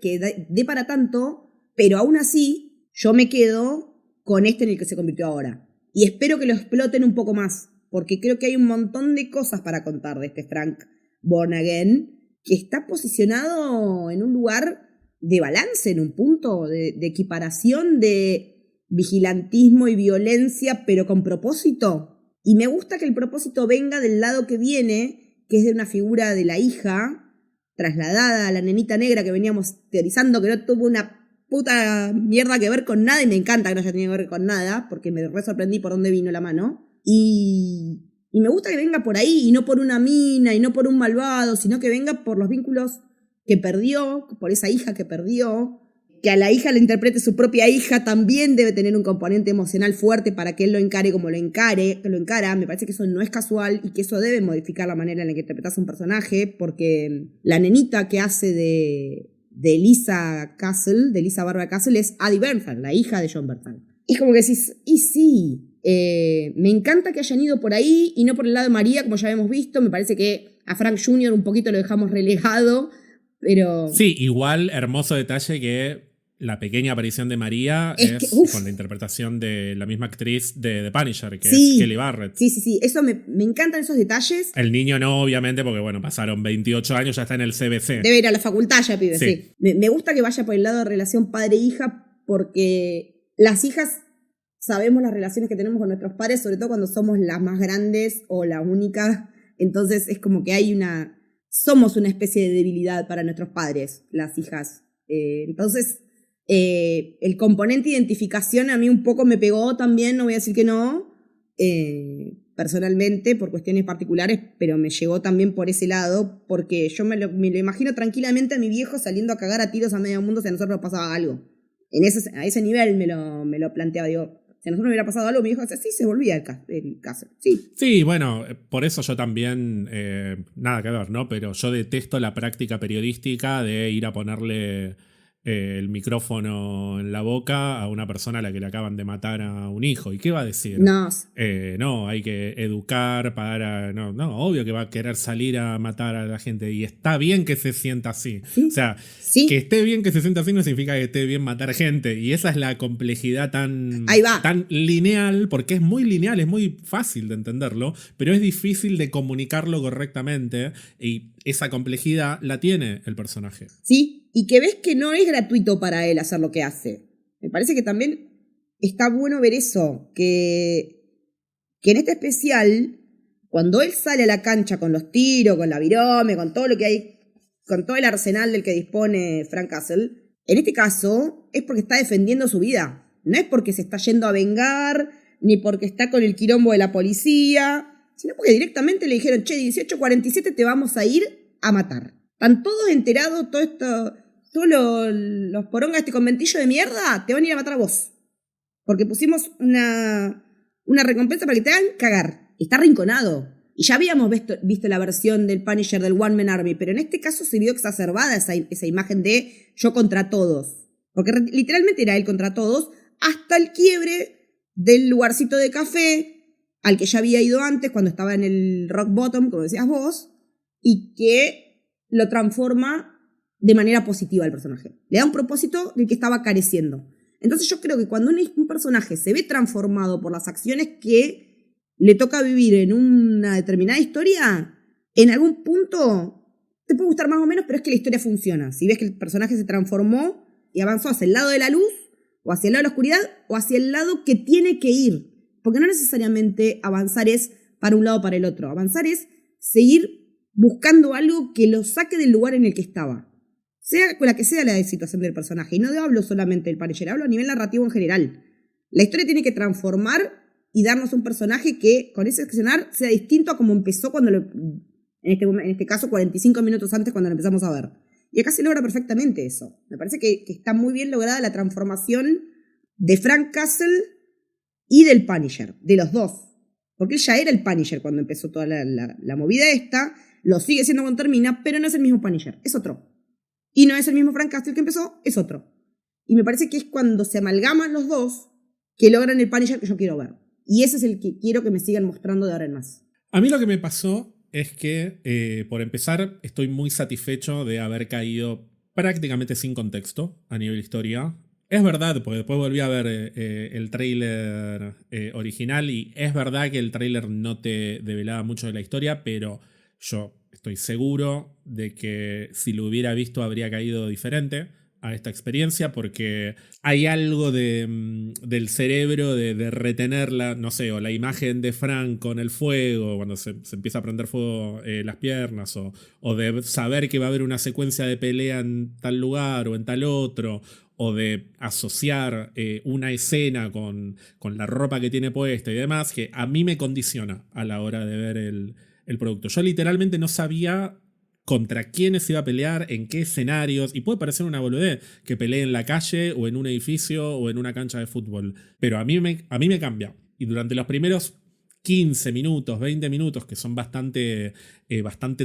dé para tanto, pero aún así yo me quedo con este en el que se convirtió ahora. Y espero que lo exploten un poco más, porque creo que hay un montón de cosas para contar de este Frank Born Again, que está posicionado en un lugar de balance, en un punto de equiparación, de vigilantismo y violencia, pero con propósito. Y me gusta que el propósito venga del lado que viene, que es de una figura de la hija, trasladada a la nenita negra que veníamos teorizando, que no tuvo una puta mierda que ver con nada, y me encanta que no haya tenido que ver con nada, porque me re sorprendí por dónde vino la mano. Y me gusta que venga por ahí, y no por una mina, y no por un malvado, sino que venga por los vínculos que perdió, por esa hija que perdió, que a la hija le interprete su propia hija, también debe tener un componente emocional fuerte para que él lo encare como lo encara. Me parece que eso no es casual y que eso debe modificar la manera en la que interpretas un personaje, porque la nenita que hace de Lisa Castle, de Lisa Barbara Castle, es Addie Bernthal, la hija de John Bernthal. Y es como que decís, y sí, me encanta que hayan ido por ahí y no por el lado de María, como ya habíamos visto. Me parece que a Frank Jr. un poquito lo dejamos relegado, pero... Sí, igual hermoso detalle que la pequeña aparición de María es con la interpretación de la misma actriz de The Punisher, que es Kelly Barrett. Sí. Eso me encantan esos detalles. El niño no, obviamente, porque bueno, pasaron 28 años, ya está en el CBC. Debe ir a la facultad ya, pibe, sí. Me gusta que vaya por el lado de relación padre-hija, porque las hijas sabemos las relaciones que tenemos con nuestros padres, sobre todo cuando somos las más grandes o la única. Entonces es como que somos una especie de debilidad para nuestros padres, las hijas. Entonces, el componente identificación a mí un poco me pegó también, no voy a decir que no, personalmente, por cuestiones particulares, pero me llegó también por ese lado, porque yo me lo imagino tranquilamente a mi viejo saliendo a cagar a tiros a medio mundo si a nosotros nos pasaba algo. A ese nivel me lo planteaba, digo, si a nosotros nos hubiera pasado algo, mi viejo decía, sí, se volvía el caso. Sí, bueno, por eso yo también, nada que ver, ¿no? Pero yo detesto la práctica periodística de ir a ponerle el micrófono en la boca a una persona a la que le acaban de matar a un hijo. ¿Y qué va a decir? No, hay que educar para... No, obvio que va a querer salir a matar a la gente. Y está bien que se sienta así. ¿Sí? O sea, que esté bien que se sienta así no significa que esté bien matar gente. Y esa es la complejidad tan lineal, porque es muy lineal, es muy fácil de entenderlo, pero es difícil de comunicarlo correctamente. Y esa complejidad la tiene el personaje. Sí. Y que ves que no es gratuito para él hacer lo que hace. Me parece que también está bueno ver eso, que en este especial, cuando él sale a la cancha con los tiros, con la virome, con todo lo que hay, con todo el arsenal del que dispone Frank Castle, en este caso es porque está defendiendo su vida. No es porque se está yendo a vengar, ni porque está con el quilombo de la policía, sino porque directamente le dijeron, che, 18:47 te vamos a ir a matar. Están todos enterados, todos los porongas de este conventillo de mierda te van a ir a matar a vos. Porque pusimos una recompensa para que te hagan cagar. Está arrinconado. Y ya habíamos visto la versión del Punisher del One Man Army, pero en este caso se vio exacerbada esa imagen de yo contra todos. Porque literalmente era él contra todos, hasta el quiebre del lugarcito de café al que ya había ido antes cuando estaba en el rock bottom, como decías vos, y que lo transforma de manera positiva al personaje. Le da un propósito del que estaba careciendo. Entonces yo creo que cuando un personaje se ve transformado por las acciones que le toca vivir en una determinada historia, en algún punto te puede gustar más o menos, pero es que la historia funciona. Si ves que el personaje se transformó y avanzó hacia el lado de la luz, o hacia el lado de la oscuridad, o hacia el lado que tiene que ir. Porque no necesariamente avanzar es para un lado o para el otro. Avanzar es seguir buscando algo que lo saque del lugar en el que estaba. Sea con la que sea la situación del personaje. Y no hablo solamente del Punisher, hablo a nivel narrativo en general. La historia tiene que transformar y darnos un personaje que, con ese accionar, sea distinto a como empezó en este caso, 45 minutos antes cuando lo empezamos a ver. Y acá se logra perfectamente eso. Me parece que está muy bien lograda la transformación de Frank Castle y del Punisher, de los dos. Porque él ya era el Punisher cuando empezó toda la movida esta, lo sigue siendo cuando termina, pero no es el mismo Punisher, es otro. Y no es el mismo Frank Castle que empezó, es otro. Y me parece que es cuando se amalgaman los dos que logran el Punisher que yo quiero ver. Y ese es el que quiero que me sigan mostrando de ahora en más. A mí lo que me pasó es que, por empezar, estoy muy satisfecho de haber caído prácticamente sin contexto a nivel historia. Es verdad, porque después volví a ver el tráiler original y es verdad que el tráiler no te develaba mucho de la historia, pero yo estoy seguro de que si lo hubiera visto habría caído diferente a esta experiencia, porque hay algo del cerebro de retenerla, no sé, o la imagen de Frank con el fuego, cuando se empieza a prender fuego las piernas, o de saber que va a haber una secuencia de pelea en tal lugar o en tal otro, o de asociar una escena con la ropa que tiene puesta y demás, que a mí me condiciona a la hora de ver el producto. Yo literalmente no sabía contra quiénes iba a pelear, en qué escenarios, y puede parecer una boludez que pelee en la calle o en un edificio o en una cancha de fútbol, pero a mí me cambia. Y durante los primeros 15 minutos, 20 minutos, que son bastante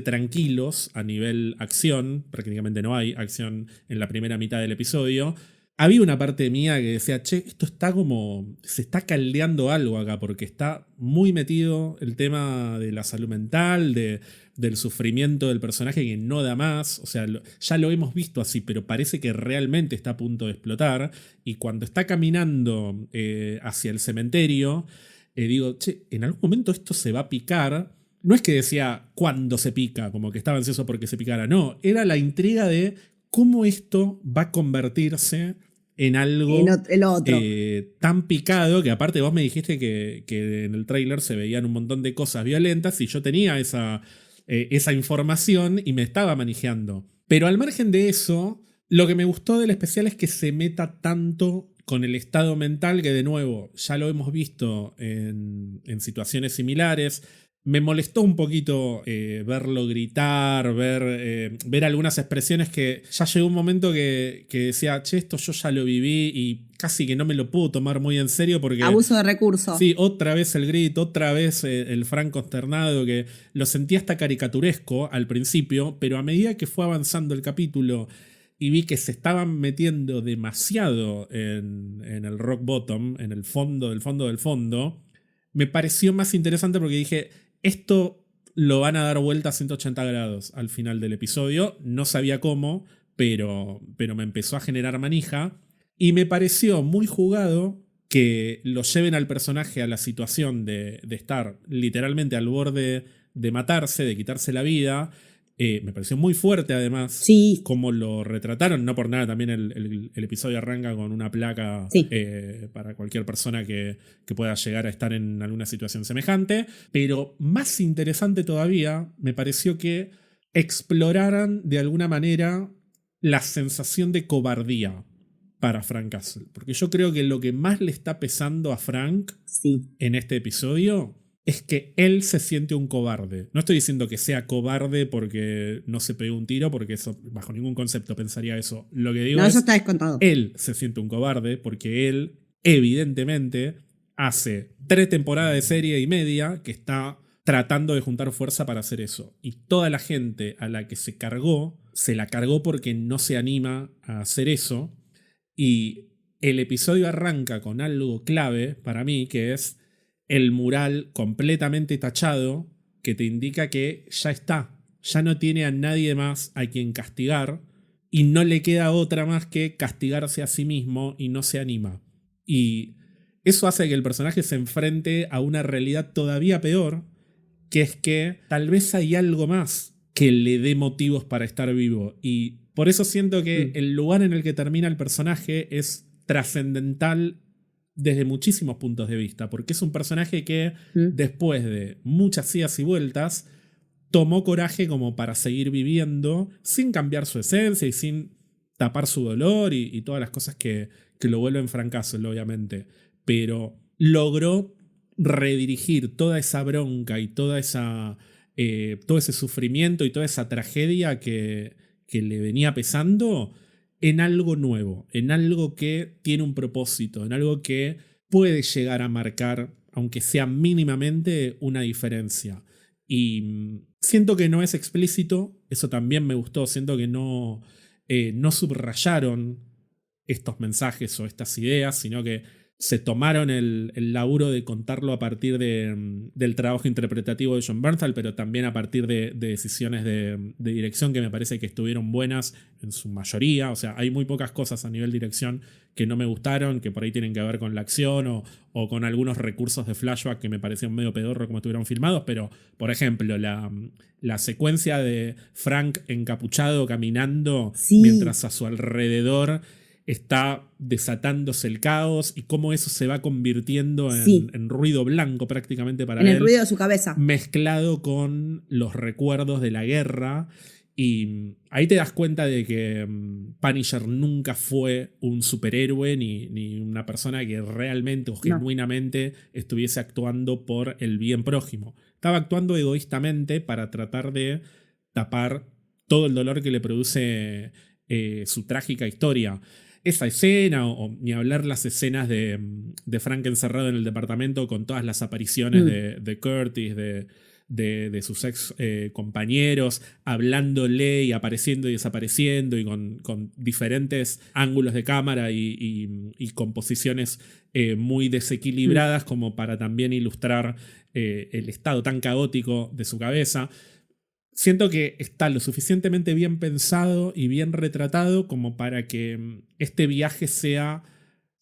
tranquilos a nivel acción, prácticamente no hay acción en la primera mitad del episodio, había una parte mía que decía, che, esto está como, se está caldeando algo acá, porque está muy metido el tema de la salud mental, del sufrimiento del personaje que no da más. O sea, ya lo hemos visto así, pero parece que realmente está a punto de explotar. Y cuando está caminando hacia el cementerio, digo, che, en algún momento esto se va a picar. No es que decía cuándo se pica, como que estaba ansioso porque se picara. No, era la intriga de cómo esto va a convertirse en algo el otro. tan picado, que aparte vos me dijiste que en el tráiler se veían un montón de cosas violentas y yo tenía esa información y me estaba manejando. Pero al margen de eso, lo que me gustó del especial es que se meta tanto con el estado mental, que de nuevo ya lo hemos visto en situaciones similares. Me molestó un poquito verlo gritar, ver algunas expresiones que ya llegó un momento que decía, che, esto yo ya lo viví y casi que no me lo puedo tomar muy en serio porque... Abuso de recursos. Sí, otra vez el grito, otra vez el Frank consternado, que lo sentía hasta caricaturesco al principio, pero a medida que fue avanzando el capítulo y vi que se estaban metiendo demasiado en el rock bottom, en el fondo del fondo del fondo, me pareció más interesante porque dije, esto lo van a dar vuelta a 180 grados al final del episodio. No sabía cómo, pero me empezó a generar manija. Y me pareció muy jugado que lo lleven al personaje a la situación de estar literalmente al borde de matarse, de quitarse la vida. Me pareció muy fuerte además, sí, cómo lo retrataron. No por nada también el episodio arranca con una placa, sí, para cualquier persona que pueda llegar a estar en alguna situación semejante. Pero más interesante todavía me pareció que exploraran de alguna manera la sensación de cobardía para Frank Castle. Porque yo creo que lo que más le está pesando a Frank sí, en este episodio es que él se siente un cobarde. No estoy diciendo que sea cobarde porque no se pegó un tiro, porque eso bajo ningún concepto pensaría eso. Lo que digo no, es, eso está descontado. él se siente un cobarde porque él, evidentemente, hace 3 temporadas de serie y media que está tratando de juntar fuerza para hacer eso. Y toda la gente a la que se la cargó porque no se anima a hacer eso. Y el episodio arranca con algo clave para mí, que es el mural completamente tachado, que te indica que ya está, ya no tiene a nadie más a quien castigar y no le queda otra más que castigarse a sí mismo y no se anima. Y eso hace que el personaje se enfrente a una realidad todavía peor, que es que tal vez hay algo más que le dé motivos para estar vivo. Y por eso siento que el lugar en el que termina el personaje es trascendental desde muchísimos puntos de vista, porque es un personaje que después de muchas idas y vueltas tomó coraje como para seguir viviendo sin cambiar su esencia y sin tapar su dolor y todas las cosas que lo vuelven Frank Castle, obviamente. Pero logró redirigir toda esa bronca y todo ese sufrimiento y toda esa tragedia que le venía pesando en algo nuevo, en algo que tiene un propósito, en algo que puede llegar a marcar, aunque sea mínimamente, una diferencia. Y siento que no es explícito, eso también me gustó, siento que no subrayaron estos mensajes o estas ideas, sino que se tomaron el laburo de contarlo a partir del trabajo interpretativo de Jon Bernthal, pero también a partir de decisiones de dirección que me parece que estuvieron buenas en su mayoría. O sea, hay muy pocas cosas a nivel dirección que no me gustaron, que por ahí tienen que ver con la acción o con algunos recursos de flashback que me parecían medio pedorro como estuvieron filmados, pero, por ejemplo, la secuencia de Frank encapuchado caminando mientras a su alrededor está desatándose el caos y cómo eso se va convirtiendo en ruido blanco prácticamente para él. En el ruido de su cabeza. Mezclado con los recuerdos de la guerra. Y ahí te das cuenta de que Punisher nunca fue un superhéroe ni una persona que realmente o genuinamente estuviese actuando por el bien prójimo. Estaba actuando egoístamente para tratar de tapar todo el dolor que le produce su trágica historia. Esa escena, o ni hablar las escenas de Frank encerrado en el departamento con todas las apariciones de Curtis, de sus ex compañeros, hablándole y apareciendo y desapareciendo y con diferentes ángulos de cámara y composiciones muy desequilibradas como para también ilustrar el estado tan caótico de su cabeza. Siento que está lo suficientemente bien pensado y bien retratado como para que este viaje sea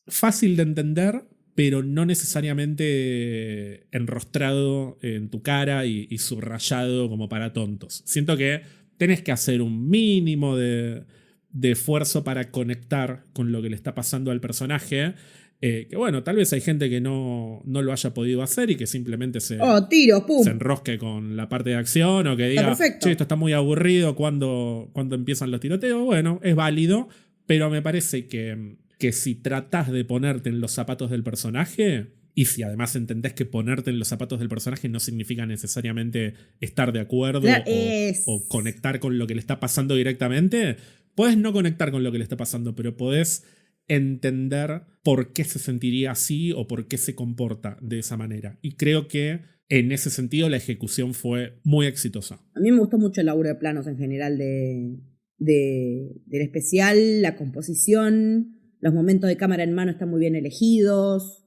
fácil de entender, pero no necesariamente enrostrado en tu cara y subrayado como para tontos. Siento que tenés que hacer un mínimo de esfuerzo para conectar con lo que le está pasando al personaje. Que bueno, tal vez hay gente que no lo haya podido hacer y que simplemente se enrosque con la parte de acción o que diga, che, esto está muy aburrido cuando empiezan los tiroteos. Bueno, es válido, pero me parece que si tratás de ponerte en los zapatos del personaje, y si además entendés que ponerte en los zapatos del personaje no significa necesariamente estar de acuerdo o conectar con lo que le está pasando directamente, podés no conectar con lo que le está pasando, pero podés entender por qué se sentiría así o por qué se comporta de esa manera. Y creo que en ese sentido la ejecución fue muy exitosa. A mí me gustó mucho el laburo de planos en general del especial, la composición, los momentos de cámara en mano están muy bien elegidos.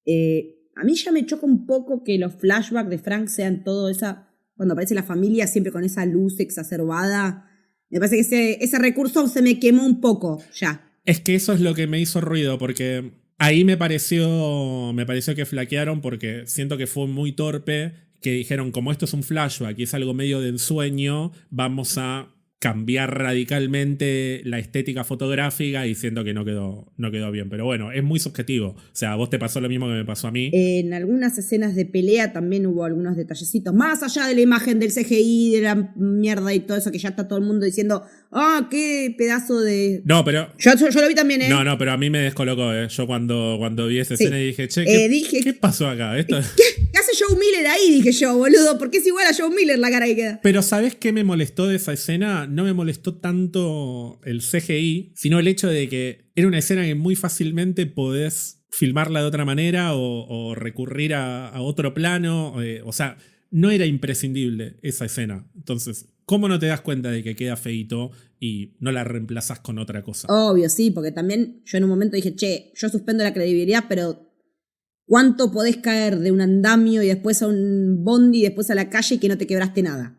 A mí ya me choca un poco que los flashbacks de Frank sean todo esa... Cuando aparece la familia siempre con esa luz exacerbada. Me parece que ese recurso se me quemó un poco ya. Es que eso es lo que me hizo ruido, porque ahí me pareció que flaquearon, porque siento que fue muy torpe, que dijeron, como esto es un flashback y es algo medio de ensueño, vamos a cambiar radicalmente la estética fotográfica y siento que no quedó bien. Pero bueno, es muy subjetivo. O sea, a vos te pasó lo mismo que me pasó a mí. En algunas escenas de pelea también hubo algunos detallecitos, más allá de la imagen del CGI, de la mierda y todo eso, que ya está todo el mundo diciendo, qué pedazo de... No, pero... Yo lo vi también, ¿eh? No, pero a mí me descolocó, ¿eh? Yo cuando vi esa escena y dije, che, ¿qué pasó acá? ¿Esto? ¿Qué hace Joe Miller ahí? Dije yo, boludo, porque es igual a Joe Miller la cara que queda. Pero ¿sabés qué me molestó de esa escena? No me molestó tanto el CGI, sino el hecho de que era una escena que muy fácilmente podés filmarla de otra manera o recurrir a otro plano. O sea, no era imprescindible esa escena. Entonces, ¿cómo no te das cuenta de que queda feíto y no la reemplazás con otra cosa? Obvio, sí, porque también yo en un momento dije, che, yo suspendo la credibilidad, pero ¿cuánto podés caer de un andamio y después a un bondi y después a la calle y que no te quebraste nada?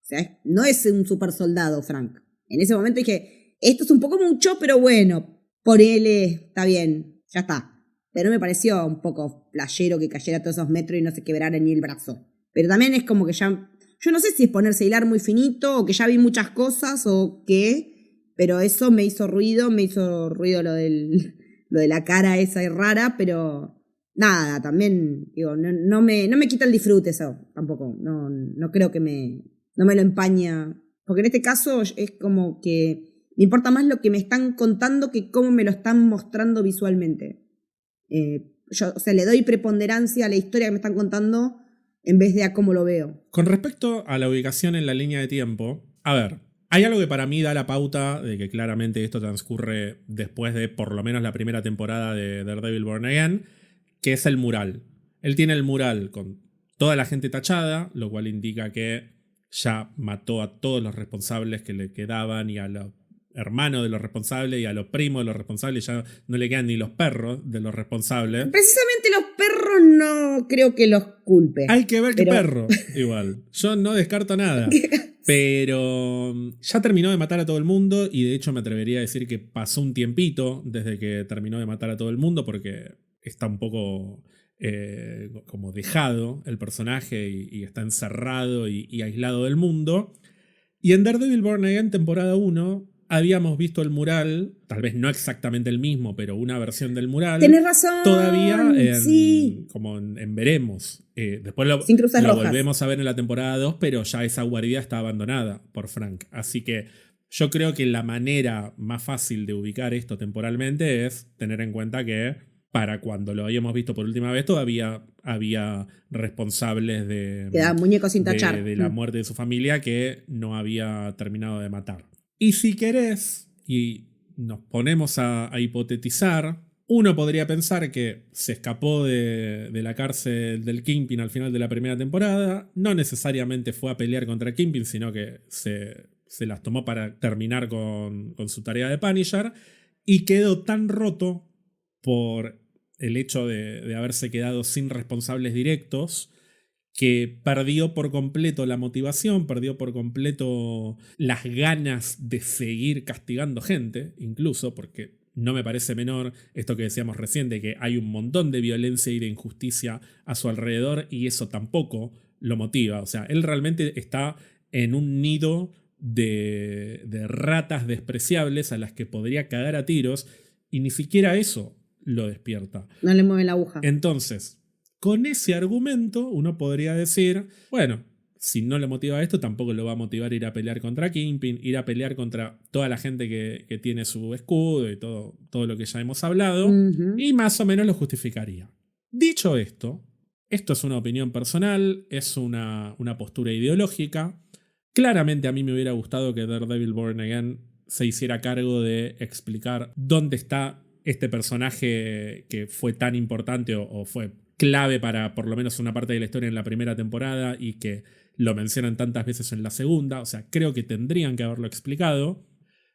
O sea, no es un super soldado, Frank. En ese momento dije, esto es un poco mucho, pero bueno, ponele, está bien, ya está. Pero me pareció un poco playero que cayera todos esos metros y no se quebrara ni el brazo. Pero también es como que ya... Yo no sé si es ponerse a hilar muy finito o que ya vi muchas cosas o qué, pero eso me hizo ruido lo de la cara esa rara, pero nada, también, digo, no me quita el disfrute eso, tampoco, no creo que no me lo empaña, porque en este caso es como que me importa más lo que me están contando que cómo me lo están mostrando visualmente. Yo, o sea, le doy preponderancia a la historia que me están contando en vez de a cómo lo veo. Con respecto a la ubicación en la línea de tiempo, a ver, hay algo que para mí da la pauta de que claramente esto transcurre después de por lo menos la primera temporada de Daredevil Born Again, que es el mural. Él tiene el mural con toda la gente tachada, lo cual indica que ya mató a todos los responsables que le quedaban y a los hermanos de los responsables y a los primos de los responsables, ya no le quedan ni los perros de los responsables. Precisamente los perros no creo que los culpe. Hay que ver qué perro, igual. Yo no descarto nada. Pero ya terminó de matar a todo el mundo y de hecho me atrevería a decir que pasó un tiempito desde que terminó de matar a todo el mundo porque está un poco como dejado el personaje y está encerrado y aislado del mundo. Y en Daredevil Born Again temporada 1 habíamos visto el mural, tal vez no exactamente el mismo, pero una versión del mural. Tenés razón. Todavía sí. como en veremos. Después lo volvemos a ver en la temporada 2, pero ya esa guarida está abandonada por Frank. Así que yo creo que la manera más fácil de ubicar esto temporalmente es tener en cuenta que para cuando lo habíamos visto por última vez todavía había responsables de la muerte de su familia que no había terminado de matar. Y si querés, y nos ponemos a hipotetizar, Uno podría pensar que se escapó de la cárcel del Kingpin al final de la primera temporada. No necesariamente fue a pelear contra Kingpin, sino que se las tomó para terminar con su tarea de Punisher. Y quedó tan roto por el hecho de haberse quedado sin responsables directos que perdió por completo la motivación, perdió por completo las ganas de seguir castigando gente, incluso porque no me parece menor esto que decíamos recién, de que hay un montón de violencia y de injusticia a su alrededor y eso tampoco lo motiva. O sea, él realmente está en un nido de ratas despreciables a las que podría cagar a tiros y ni siquiera eso lo despierta. No le mueve la aguja. Entonces, con ese argumento uno podría decir, bueno, si no le motiva esto, tampoco lo va a motivar ir a pelear contra Kingpin, ir a pelear contra toda la gente que tiene su escudo y todo lo que ya hemos hablado, y más o menos lo justificaría. Dicho esto es una opinión personal, es una postura ideológica. Claramente a mí me hubiera gustado que Daredevil Born Again se hiciera cargo de explicar dónde está este personaje que fue tan importante o fue clave para por lo menos una parte de la historia en la primera temporada y que lo mencionan tantas veces en la segunda. O sea, creo que tendrían que haberlo explicado.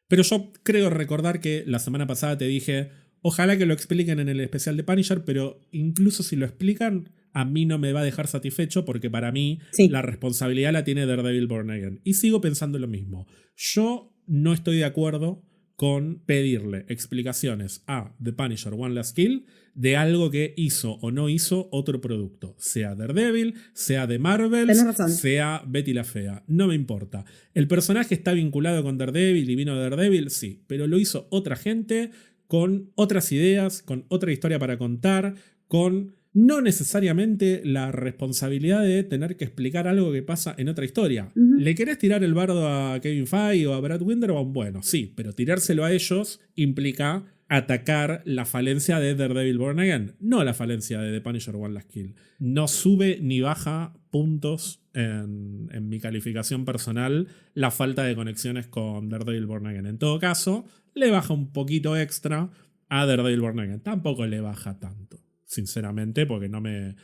Pero yo creo recordar que la semana pasada te dije, ojalá que lo expliquen en el especial de Punisher, pero incluso si lo explican, a mí no me va a dejar satisfecho porque para mí la responsabilidad la tiene Daredevil Born Again. Y sigo pensando lo mismo. Yo no estoy de acuerdo con pedirle explicaciones a The Punisher One Last Kill de algo que hizo o no hizo otro producto. Sea Daredevil, sea de Marvel, sea Betty la Fea. No me importa. El personaje está vinculado con Daredevil y vino de Daredevil, sí. Pero lo hizo otra gente con otras ideas, con otra historia para contar, con no necesariamente la responsabilidad de tener que explicar algo que pasa en otra historia. ¿Le querés tirar el bardo a Kevin Feige o a Brad Winderbaum? Bueno, sí, pero tirárselo a ellos implica atacar la falencia de Daredevil Born Again, no la falencia de The Punisher One Last Kill. No sube ni baja puntos en mi calificación personal la falta de conexiones con Daredevil Born Again. En todo caso, le baja un poquito extra a Daredevil Born Again. Tampoco le baja tanto, sinceramente, porque no me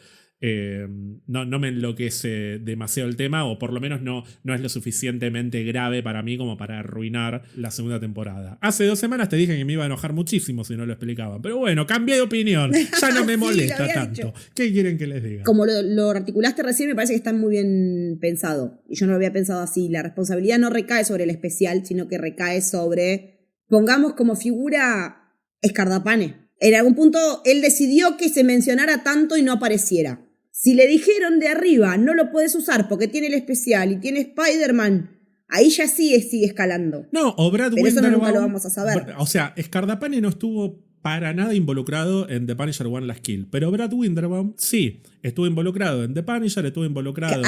enloquece demasiado el tema, o por lo menos no es lo suficientemente grave para mí como para arruinar la segunda temporada. Hace 2 semanas te dije que me iba a enojar muchísimo si no lo explicaban, pero bueno, cambié de opinión, ya no me molesta tanto. Dicho. ¿Qué quieren que les diga? Como lo articulaste recién, me parece que está muy bien pensado, y yo no lo había pensado así. La responsabilidad no recae sobre el especial, sino que recae sobre, pongamos como figura, Escardapane. En algún punto él decidió que se mencionara tanto y no apareciera. Si le dijeron de arriba, no lo puedes usar porque tiene el especial y tiene Spider-Man, ahí ya sigue escalando. No, o Brad Pero Winderbaum, eso nunca lo vamos a saber. O sea, Escardapane no estuvo para nada involucrado en The Punisher One Last Kill, pero Brad Winderbaum sí, estuvo involucrado en The Punisher, estuvo involucrado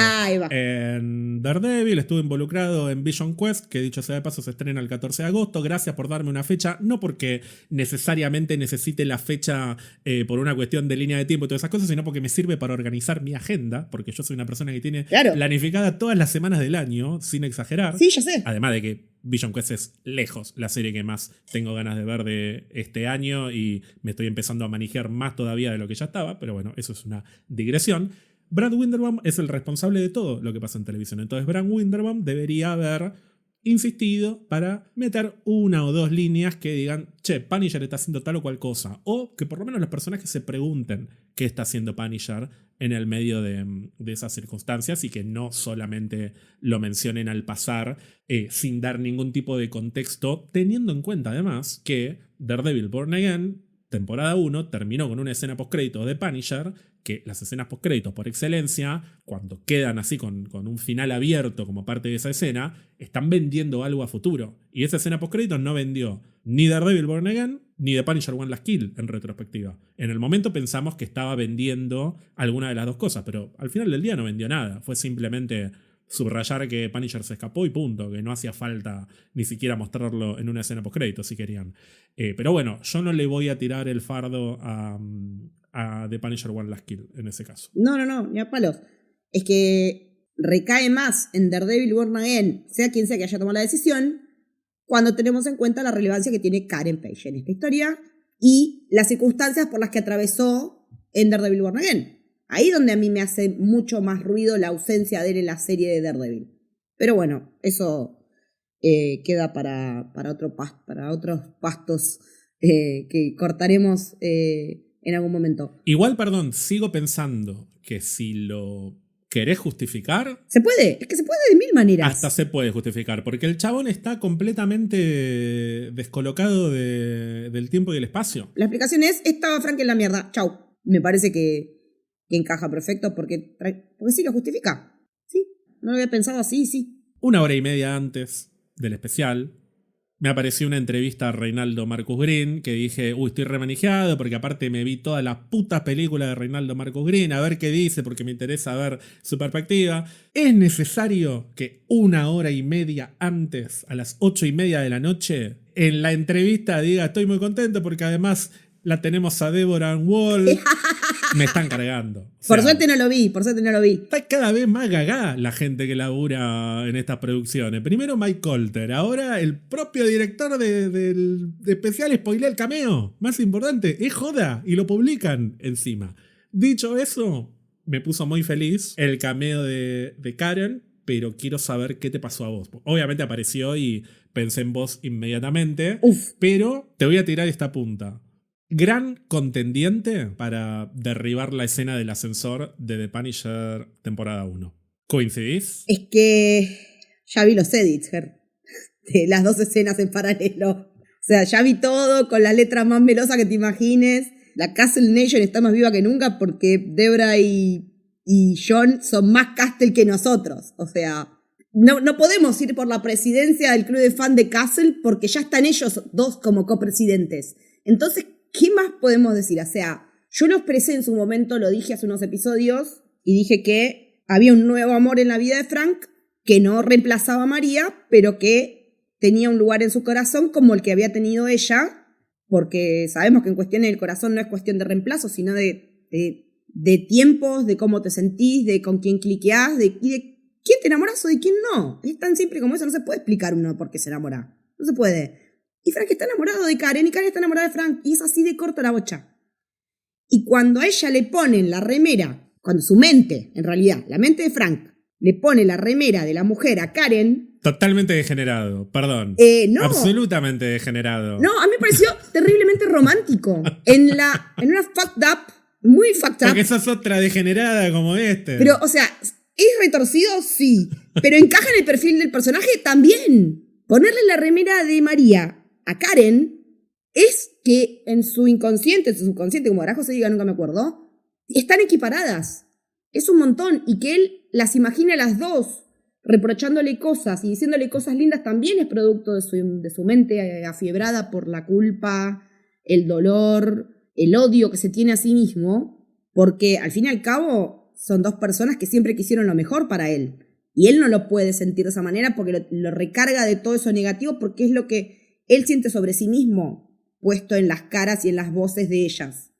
en Daredevil, estuvo involucrado en Vision Quest, que dicho sea de paso se estrena el 14 de agosto. Gracias por darme una fecha, no porque necesariamente necesite la fecha por una cuestión de línea de tiempo y todas esas cosas, sino porque me sirve para organizar mi agenda, porque yo soy una persona que tiene planificada todas las semanas del año, sin exagerar. Sí, ya sé. Además de que Vision Quest es lejos la serie que más tengo ganas de ver de este año y me estoy empezando a manejar más todavía de lo que ya estaba, pero bueno, eso es una digresión. Brad Winderbaum es el responsable de todo lo que pasa en televisión, entonces Brad Winderbaum debería haber insistido para meter 1 o 2 líneas que digan, che, Punisher está haciendo tal o cual cosa, o que por lo menos los personajes se pregunten qué está haciendo Punisher en el medio de esas circunstancias y que no solamente lo mencionen al pasar sin dar ningún tipo de contexto, teniendo en cuenta además que Daredevil Born Again, temporada 1, terminó con una escena postcréditos de Punisher, que las escenas postcréditos por excelencia, cuando quedan así con un final abierto como parte de esa escena, están vendiendo algo a futuro. Y esa escena postcréditos no vendió ni Daredevil Born Again ni The Punisher One Last Kill en retrospectiva. En el momento pensamos que estaba vendiendo alguna de las dos cosas, pero al final del día no vendió nada. Fue simplemente subrayar que Punisher se escapó y punto, que no hacía falta ni siquiera mostrarlo en una escena postcréditos si querían. Pero bueno, yo no le voy a tirar el fardo a The Punisher One Last Kill en ese caso. No, ni a palos. Es que recae más en Daredevil Born Again, sea quien sea que haya tomado la decisión, cuando tenemos en cuenta la relevancia que tiene Karen Page en esta historia y las circunstancias por las que atravesó en Daredevil Born Again. Ahí donde a mí me hace mucho más ruido la ausencia de él en la serie de Daredevil. Pero bueno, eso queda para otros pastos que cortaremos en algún momento. Igual, perdón, sigo pensando que si lo querés justificar... Se puede, es que se puede de mil maneras. Hasta se puede justificar, porque el chabón está completamente descolocado del tiempo y el espacio. La explicación es, estaba Frank en la mierda, chau. Me parece que encaja perfecto porque sí lo justifica. Sí, no lo había pensado así, sí. 1 hora y media antes del especial, me apareció una entrevista a Reinaldo Marcus Green que dije, estoy remanejado porque aparte me vi todas las putas películas de Reinaldo Marcus Green, a ver qué dice porque me interesa ver su perspectiva. Es necesario que 1 hora y media antes, a las 8:30 de la noche, en la entrevista diga, estoy muy contento porque además la tenemos a Deborah Ann Wall. Me están cargando. Por suerte no lo vi. Está cada vez más gagá la gente que labura en estas producciones. Primero Mike Colter, ahora el propio director de especial spoilea el cameo. Más importante, es joda y lo publican encima. Dicho eso, me puso muy feliz el cameo de Karen, pero quiero saber qué te pasó a vos. Obviamente apareció y pensé en vos inmediatamente, pero te voy a tirar esta punta. Gran contendiente para derribar la escena del ascensor de The Punisher temporada 1. ¿Coincidís? Es que ya vi los edits, Ger, de las 2 escenas en paralelo. O sea, ya vi todo con las letras más melosas que te imagines. La Castle Nation está más viva que nunca porque Debra y John son más Castle que nosotros. O sea, no podemos ir por la presidencia del club de fan de Castle porque ya están ellos dos como copresidentes. Entonces, ¿qué más podemos decir? O sea, yo lo expresé en su momento, lo dije hace unos episodios, y dije que había un nuevo amor en la vida de Frank que no reemplazaba a María, pero que tenía un lugar en su corazón como el que había tenido ella, porque sabemos que en cuestiones del corazón no es cuestión de reemplazo, sino de tiempos, de cómo te sentís, de con quién cliqueás, y de quién te enamorás o de quién no. Es tan simple como eso, no se puede explicar uno por qué se enamora. No se puede. Y Frank está enamorado de Karen y Karen está enamorada de Frank. Y es así de corta la bocha. Y cuando a ella le ponen la remera, cuando su mente, en realidad, la mente de Frank, le pone la remera de la mujer a Karen... Totalmente degenerado, perdón. No. Absolutamente degenerado. No, a mí me pareció terriblemente romántico. En una fucked up, muy fucked up. Porque esa es otra degenerada como este. Pero, o sea, ¿es retorcido? Sí. Pero encaja en el perfil del personaje también. Ponerle la remera de María a Karen es que en su subconsciente, como carajo se diga, nunca me acuerdo, están equiparadas. Es un montón. Y que él las imagine a las dos, reprochándole cosas y diciéndole cosas lindas, también es producto de su mente afiebrada por la culpa, el dolor, el odio que se tiene a sí mismo, porque al fin y al cabo son dos personas que siempre quisieron lo mejor para él. Y él no lo puede sentir de esa manera porque lo recarga de todo eso negativo, porque es lo que él siente sobre sí mismo, puesto en las caras y en las voces de ellas.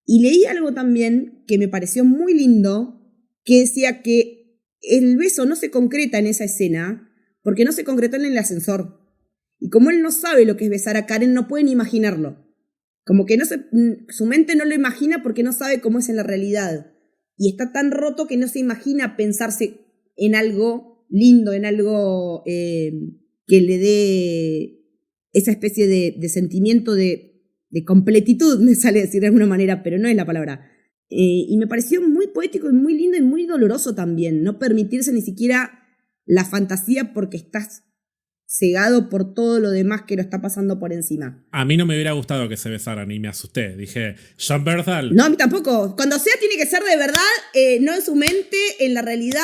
Y leí algo también que me pareció muy lindo, que decía que el beso no se concreta en esa escena, porque no se concretó en el ascensor. Y como él no sabe lo que es besar a Karen, no puede ni imaginarlo. Como que su mente no lo imagina porque no sabe cómo es en la realidad. Y está tan roto que no se imagina pensarse en algo lindo, en algo que le dé esa especie de sentimiento de completitud, me sale decir de alguna manera, pero no es la palabra. Y me pareció muy poético y muy lindo y muy doloroso también, no permitirse ni siquiera la fantasía porque estás cegado por todo lo demás que lo está pasando por encima. A mí no me hubiera gustado que se besaran y me asusté. Dije, John Bernthal. No, a mí tampoco. Cuando sea tiene que ser de verdad, no en su mente, en la realidad,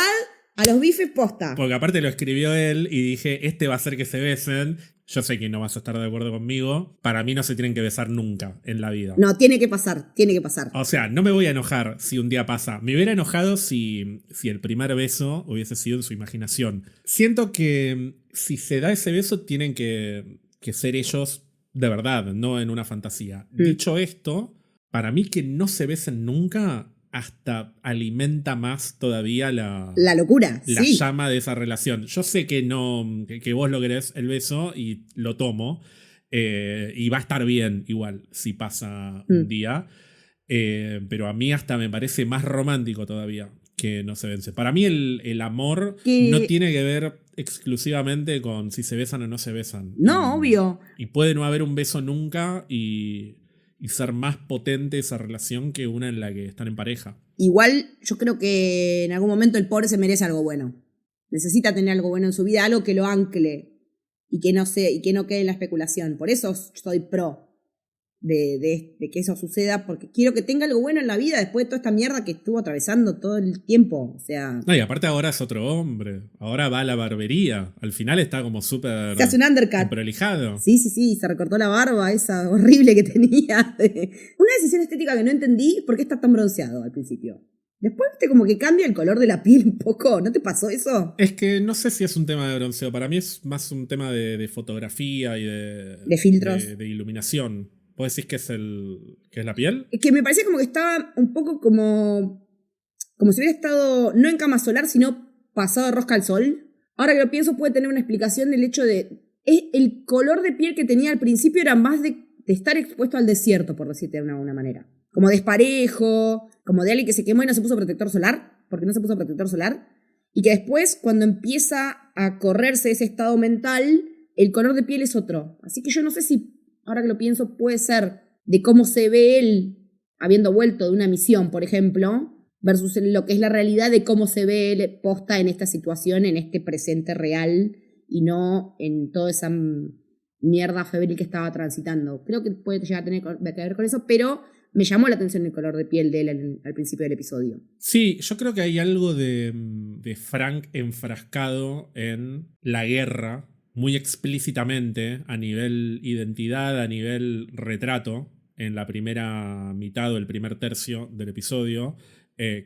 a los bifes posta. Porque aparte lo escribió él y dije, este va a hacer que se besen. Yo sé que no vas a estar de acuerdo conmigo. Para mí no se tienen que besar nunca en la vida. No, tiene que pasar, tiene que pasar. O sea, no me voy a enojar si un día pasa. Me hubiera enojado si el primer beso hubiese sido en su imaginación. Siento que si se da ese beso tienen que ser ellos de verdad, no en una fantasía. Dicho esto, para mí que no se besen nunca hasta alimenta más todavía la locura, la sí. llama de esa relación. Yo sé que no, que vos lo querés el beso y lo tomo. Y va a estar bien igual si pasa un día. Pero a mí hasta me parece más romántico todavía que No se vence. Para mí el amor no tiene que ver exclusivamente con si se besan o no se besan. No, obvio. Y puede no haber un beso nunca y ser más potente esa relación que una en la que están en pareja. Igual yo creo que en algún momento el pobre se merece algo bueno. Necesita tener algo bueno en su vida, algo que lo ancle y que no quede en la especulación. Por eso soy pro de que eso suceda, porque quiero que tenga algo bueno en la vida después de toda esta mierda que estuvo atravesando todo el tiempo. O sea. No, y aparte ahora es otro hombre. Ahora va a la barbería. Al final está como súper. Se hace un undercut. Prolijado. Sí, se recortó la barba esa horrible que tenía. Una decisión estética que no entendí, ¿por qué está tan bronceado al principio? Después, viste, como que cambia el color de la piel un poco. ¿No te pasó eso? Es que no sé si es un tema de bronceo. Para mí es más un tema de fotografía y de filtros. De iluminación. ¿Vos decís que es la piel? Es que me parecía como que estaba un poco como si hubiera estado no en cama solar, sino pasado de rosca al sol. Ahora que lo pienso, puede tener una explicación del hecho de. El color de piel que tenía al principio era más de estar expuesto al desierto, por decirte de una manera. Como desparejo, como de alguien que se quemó y no se puso protector solar, porque no se puso protector solar. Y que después, cuando empieza a correrse ese estado mental, el color de piel es otro. Así que yo no sé si. Ahora que lo pienso, puede ser de cómo se ve él habiendo vuelto de una misión, por ejemplo, versus lo que es la realidad de cómo se ve él posta en esta situación, en este presente real, y no en toda esa mierda febril que estaba transitando. Creo que puede llegar a tener que ver con eso, pero me llamó la atención el color de piel de él al principio del episodio. Sí, yo creo que hay algo de Frank enfrascado en la guerra, muy explícitamente a nivel identidad, a nivel retrato, en la primera mitad o el primer tercio del episodio,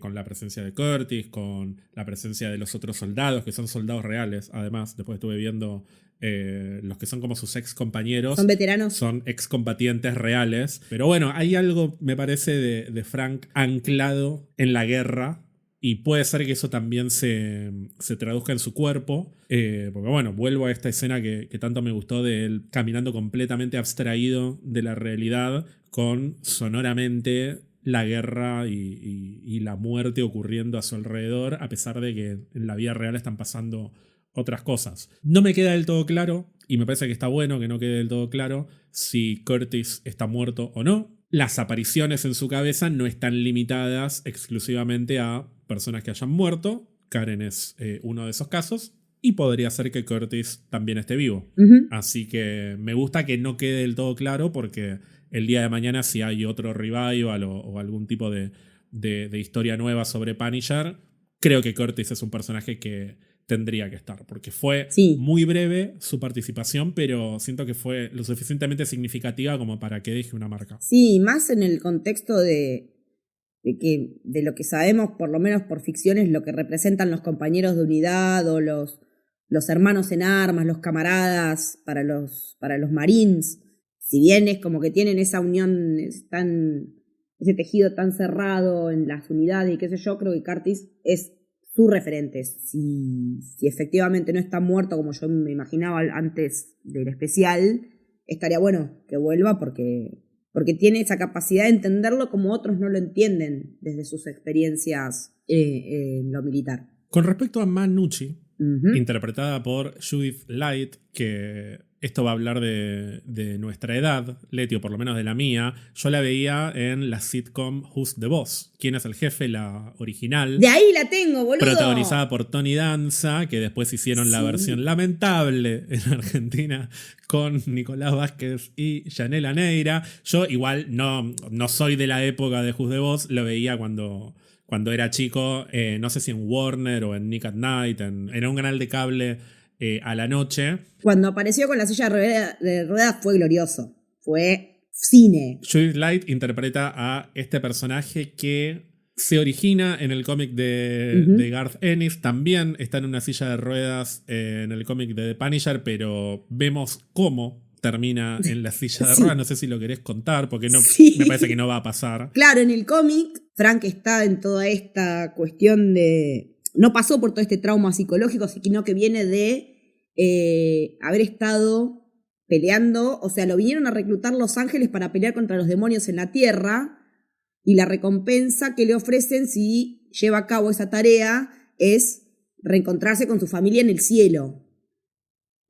con la presencia de Curtis, con la presencia de los otros soldados, que son soldados reales, además, después estuve viendo los que son como sus ex compañeros. Son veteranos. Son excombatientes reales. Pero bueno, hay algo, me parece, de Frank anclado en la guerra. Y puede ser que eso también se traduzca en su cuerpo. Porque bueno, vuelvo a esta escena que tanto me gustó de él caminando completamente abstraído de la realidad con sonoramente la guerra y la muerte ocurriendo a su alrededor, a pesar de que en la vida real están pasando otras cosas. No me queda del todo claro, y me parece que está bueno que no quede del todo claro, si Curtis está muerto o no. Las apariciones en su cabeza no están limitadas exclusivamente a personas que hayan muerto. Karen es uno de esos casos. Y podría ser que Curtis también esté vivo. Uh-huh. Así que me gusta que no quede del todo claro, porque el día de mañana, si hay otro revival o algún tipo de historia nueva sobre Punisher, creo que Curtis es un personaje que tendría que estar, porque fue muy breve su participación, pero siento que fue lo suficientemente significativa como para que deje una marca. Sí, más en el contexto de lo que sabemos, por lo menos por ficciones, lo que representan los compañeros de unidad o los hermanos en armas, los camaradas para los Marines. Si bien es como que tienen esa unión, ese tejido tan cerrado en las unidades y qué sé yo, creo que Curtis es su referente. Si efectivamente no está muerto como yo me imaginaba antes del especial, estaría bueno que vuelva porque tiene esa capacidad de entenderlo como otros no lo entienden desde sus experiencias en lo militar. Con respecto a Manucci, interpretada por Judith Light, que esto va a hablar de nuestra edad, Leti, o por lo menos de la mía. Yo la veía en la sitcom Who's the Boss? ¿Quién es el jefe? La original. De ahí la tengo, boludo. Protagonizada por Tony Danza, que después hicieron la versión lamentable en Argentina con Nicolás Vázquez y Yanela Neira. Yo igual no soy de la época de Who's the Boss, lo veía cuando era chico, no sé si en Warner o en Nick at Night, en un canal de cable a la noche. Cuando apareció con la silla de ruedas fue glorioso, fue cine. Judith Light interpreta a este personaje que se origina en el cómic de Garth Ennis, también está en una silla de ruedas en el cómic de The Punisher, pero vemos cómo termina en la silla de ruedas. No sé si lo querés contar, porque me parece que no va a pasar. Claro, en el cómic, Frank está en toda esta cuestión de... No pasó por todo este trauma psicológico, sino que viene de haber estado peleando, o sea, lo vinieron a reclutar los ángeles para pelear contra los demonios en la tierra, y la recompensa que le ofrecen si lleva a cabo esa tarea es reencontrarse con su familia en el cielo.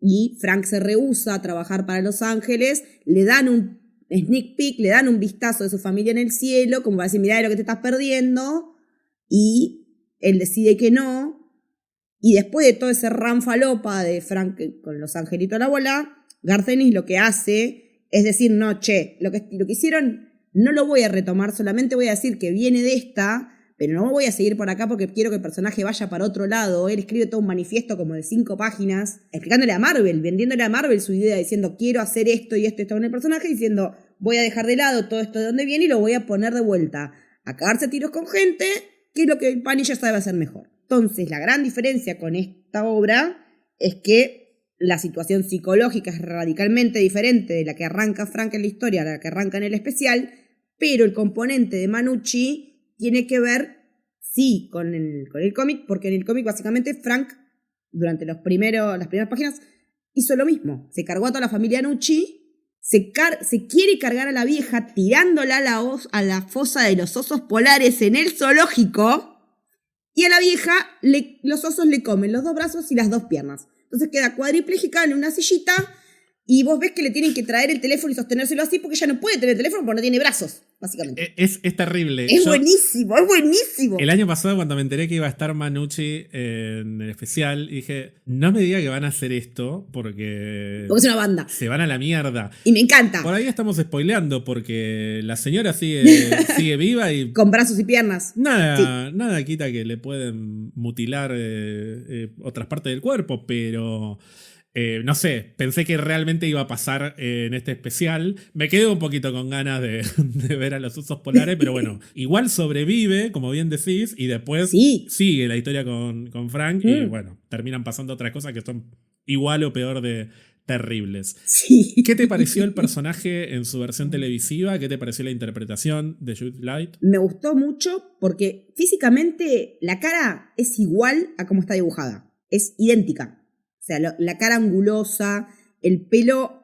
Y Frank se rehúsa a trabajar para los ángeles, le dan un sneak peek, le dan un vistazo de su familia en el cielo, como para decir, mirá de lo que te estás perdiendo, y él decide que no, y después de todo ese ranfalopa de Frank con los angelitos a la bola, Garth Ennis lo que hace es decir, no, lo que hicieron no lo voy a retomar, solamente voy a decir que viene de esta, pero no voy a seguir por acá porque quiero que el personaje vaya para otro lado. Él escribe todo un manifiesto como de 5 páginas, explicándole a Marvel, vendiéndole a Marvel su idea, diciendo quiero hacer esto y esto con el personaje, diciendo voy a dejar de lado todo esto de donde viene y lo voy a poner de vuelta a cagarse a tiros con gente, que es lo que el Punisher sabe hacer mejor. Entonces, la gran diferencia con esta obra es que la situación psicológica es radicalmente diferente de la que arranca Frank en la historia a la que arranca en el especial, pero el componente de Manucci tiene que ver, sí, con el cómic, porque en el cómic básicamente Frank, durante las primeras páginas, hizo lo mismo. Se cargó a toda la familia Nucci, se quiere cargar a la vieja tirándola a la fosa de los osos polares en el zoológico, y a la vieja los osos le comen los 2 brazos y las 2 piernas. Entonces queda cuadripléjica en una sillita y vos ves que le tienen que traer el teléfono y sostenérselo así porque ella no puede tener el teléfono porque no tiene brazos, básicamente. Es terrible. Buenísimo, es buenísimo. El año pasado, cuando me enteré que iba a estar Manucci en el especial, dije, no me diga que van a hacer esto porque es una banda. Se van a la mierda. Y me encanta. Por ahí estamos spoileando porque la señora sigue viva y... Con brazos y piernas. Nada quita que le pueden mutilar otras partes del cuerpo, pero... no sé, pensé que realmente iba a pasar en este especial. Me quedé un poquito con ganas de ver a los osos polares, pero bueno, igual sobrevive, como bien decís, y después sigue la historia con Frank y bueno, terminan pasando otras cosas que son igual o peor de terribles. Sí. ¿Qué te pareció el personaje en su versión televisiva? ¿Qué te pareció la interpretación de Judith Light? Me gustó mucho porque físicamente la cara es igual a como está dibujada. Es idéntica. O sea, la cara angulosa, el pelo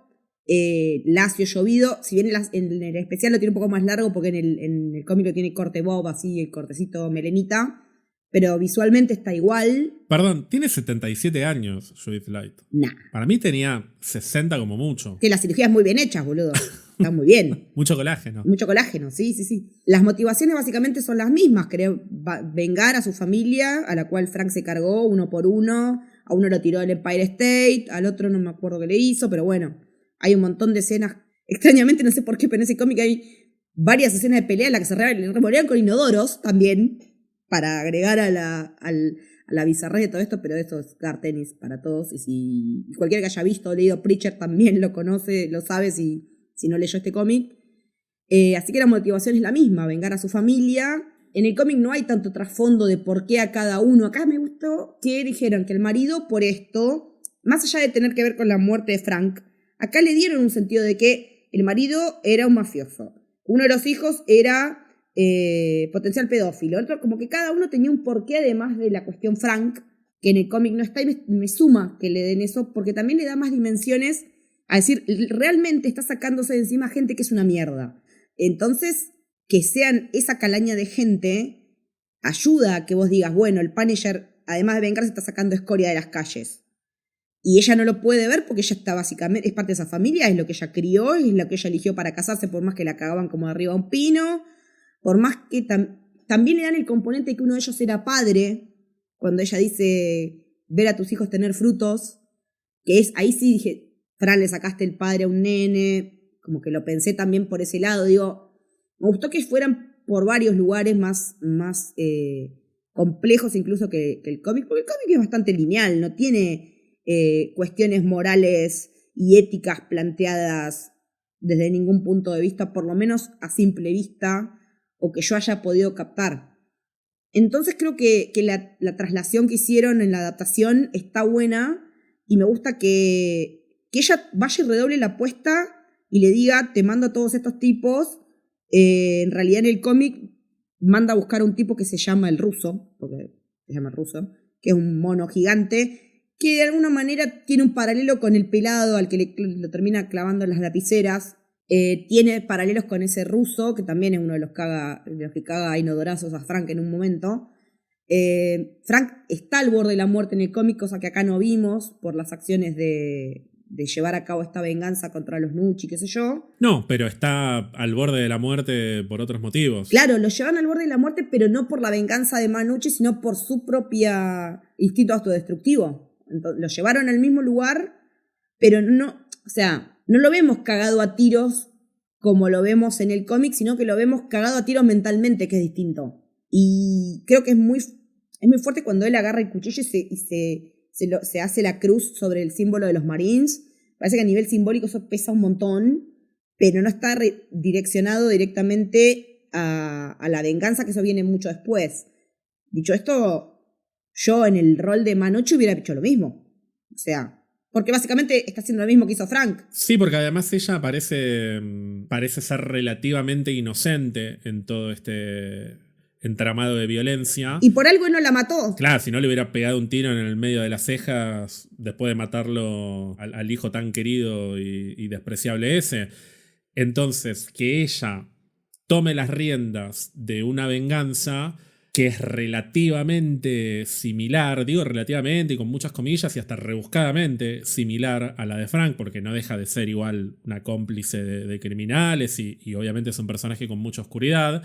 lacio, llovido. Si bien en el especial lo tiene un poco más largo porque en el cómic lo tiene corte bob, así, el cortecito melenita. Pero visualmente está igual. Perdón, tiene 77 años Judith Light. Nah. Para mí tenía 60 como mucho. Que las cirugías muy bien hechas, boludo. Están muy bien. Mucho colágeno. Mucho colágeno, sí. Las motivaciones básicamente son las mismas. Querer vengar a su familia, a la cual Frank se cargó uno por uno. A uno lo tiró del Empire State, al otro no me acuerdo qué le hizo, pero bueno, hay un montón de escenas. Extrañamente, no sé por qué, pero en ese cómic hay varias escenas de pelea en las que se remolean con inodoros también, para agregar a la bizarrés de todo esto, pero eso es Garth Ennis para todos. Y si cualquiera que haya visto o leído Preacher también lo conoce, lo sabe si no leyó este cómic. Así que la motivación es la misma, vengar a su familia. En el cómic no hay tanto trasfondo de por qué a cada uno. Acá me gustó que dijeron que el marido, por esto, más allá de tener que ver con la muerte de Frank, acá le dieron un sentido de que el marido era un mafioso. Uno de los hijos era potencial pedófilo. Otro, como que cada uno tenía un porqué además de la cuestión Frank, que en el cómic no está, y me suma que le den eso, porque también le da más dimensiones a decir, realmente está sacándose de encima gente que es una mierda. Entonces, que sean esa calaña de gente ayuda a que vos digas, bueno, el Punisher, además de vengarse, está sacando escoria de las calles. Y ella no lo puede ver porque ella está básicamente, es parte de esa familia, es lo que ella crió, es lo que ella eligió para casarse, por más que la cagaban como de arriba a un pino, por más que también le dan el componente de que uno de ellos era padre, cuando ella dice, ver a tus hijos tener frutos, que es, ahí sí dije, Fran, le sacaste el padre a un nene, como que lo pensé también por ese lado, digo, me gustó que fueran por varios lugares más complejos incluso que el cómic, porque el cómic es bastante lineal, no tiene cuestiones morales y éticas planteadas desde ningún punto de vista, por lo menos a simple vista, o que yo haya podido captar. Entonces creo que la traslación que hicieron en la adaptación está buena y me gusta que ella vaya y redoble la apuesta y le diga, te mando a todos estos tipos. En realidad en el cómic manda a buscar a un tipo que se llama el ruso, porque se llama el ruso, que es un mono gigante, que de alguna manera tiene un paralelo con el pelado al que lo termina clavando las lapiceras. Tiene paralelos con ese ruso, que también es uno de los que caga a inodorazos a Frank en un momento. Frank está al borde de la muerte en el cómic, cosa que acá no vimos por las acciones de llevar a cabo esta venganza contra los Nucci, qué sé yo. No, pero está al borde de la muerte por otros motivos. Claro, lo llevan al borde de la muerte, pero no por la venganza de Manucci, sino por su propia instinto autodestructivo. Entonces, lo llevaron al mismo lugar, pero no, o sea, no lo vemos cagado a tiros como lo vemos en el cómic, sino que lo vemos cagado a tiros mentalmente, que es distinto. Y creo que es muy fuerte cuando él agarra el cuchillo se hace la cruz sobre el símbolo de los Marines. Parece que a nivel simbólico eso pesa un montón, pero no está direccionado directamente a la venganza, que eso viene mucho después. Dicho esto, yo en el rol de Manucci hubiera hecho lo mismo. O sea, porque básicamente está haciendo lo mismo que hizo Frank. Sí, porque además ella parece ser relativamente inocente en todo este entramado de violencia. Y por algo no la mató. Claro, si no le hubiera pegado un tiro en el medio de las cejas después de matarlo al hijo tan querido y despreciable ese. Entonces, que ella tome las riendas de una venganza que es relativamente similar, digo relativamente y con muchas comillas y hasta rebuscadamente similar a la de Frank, porque no deja de ser igual una cómplice de criminales y obviamente es un personaje con mucha oscuridad.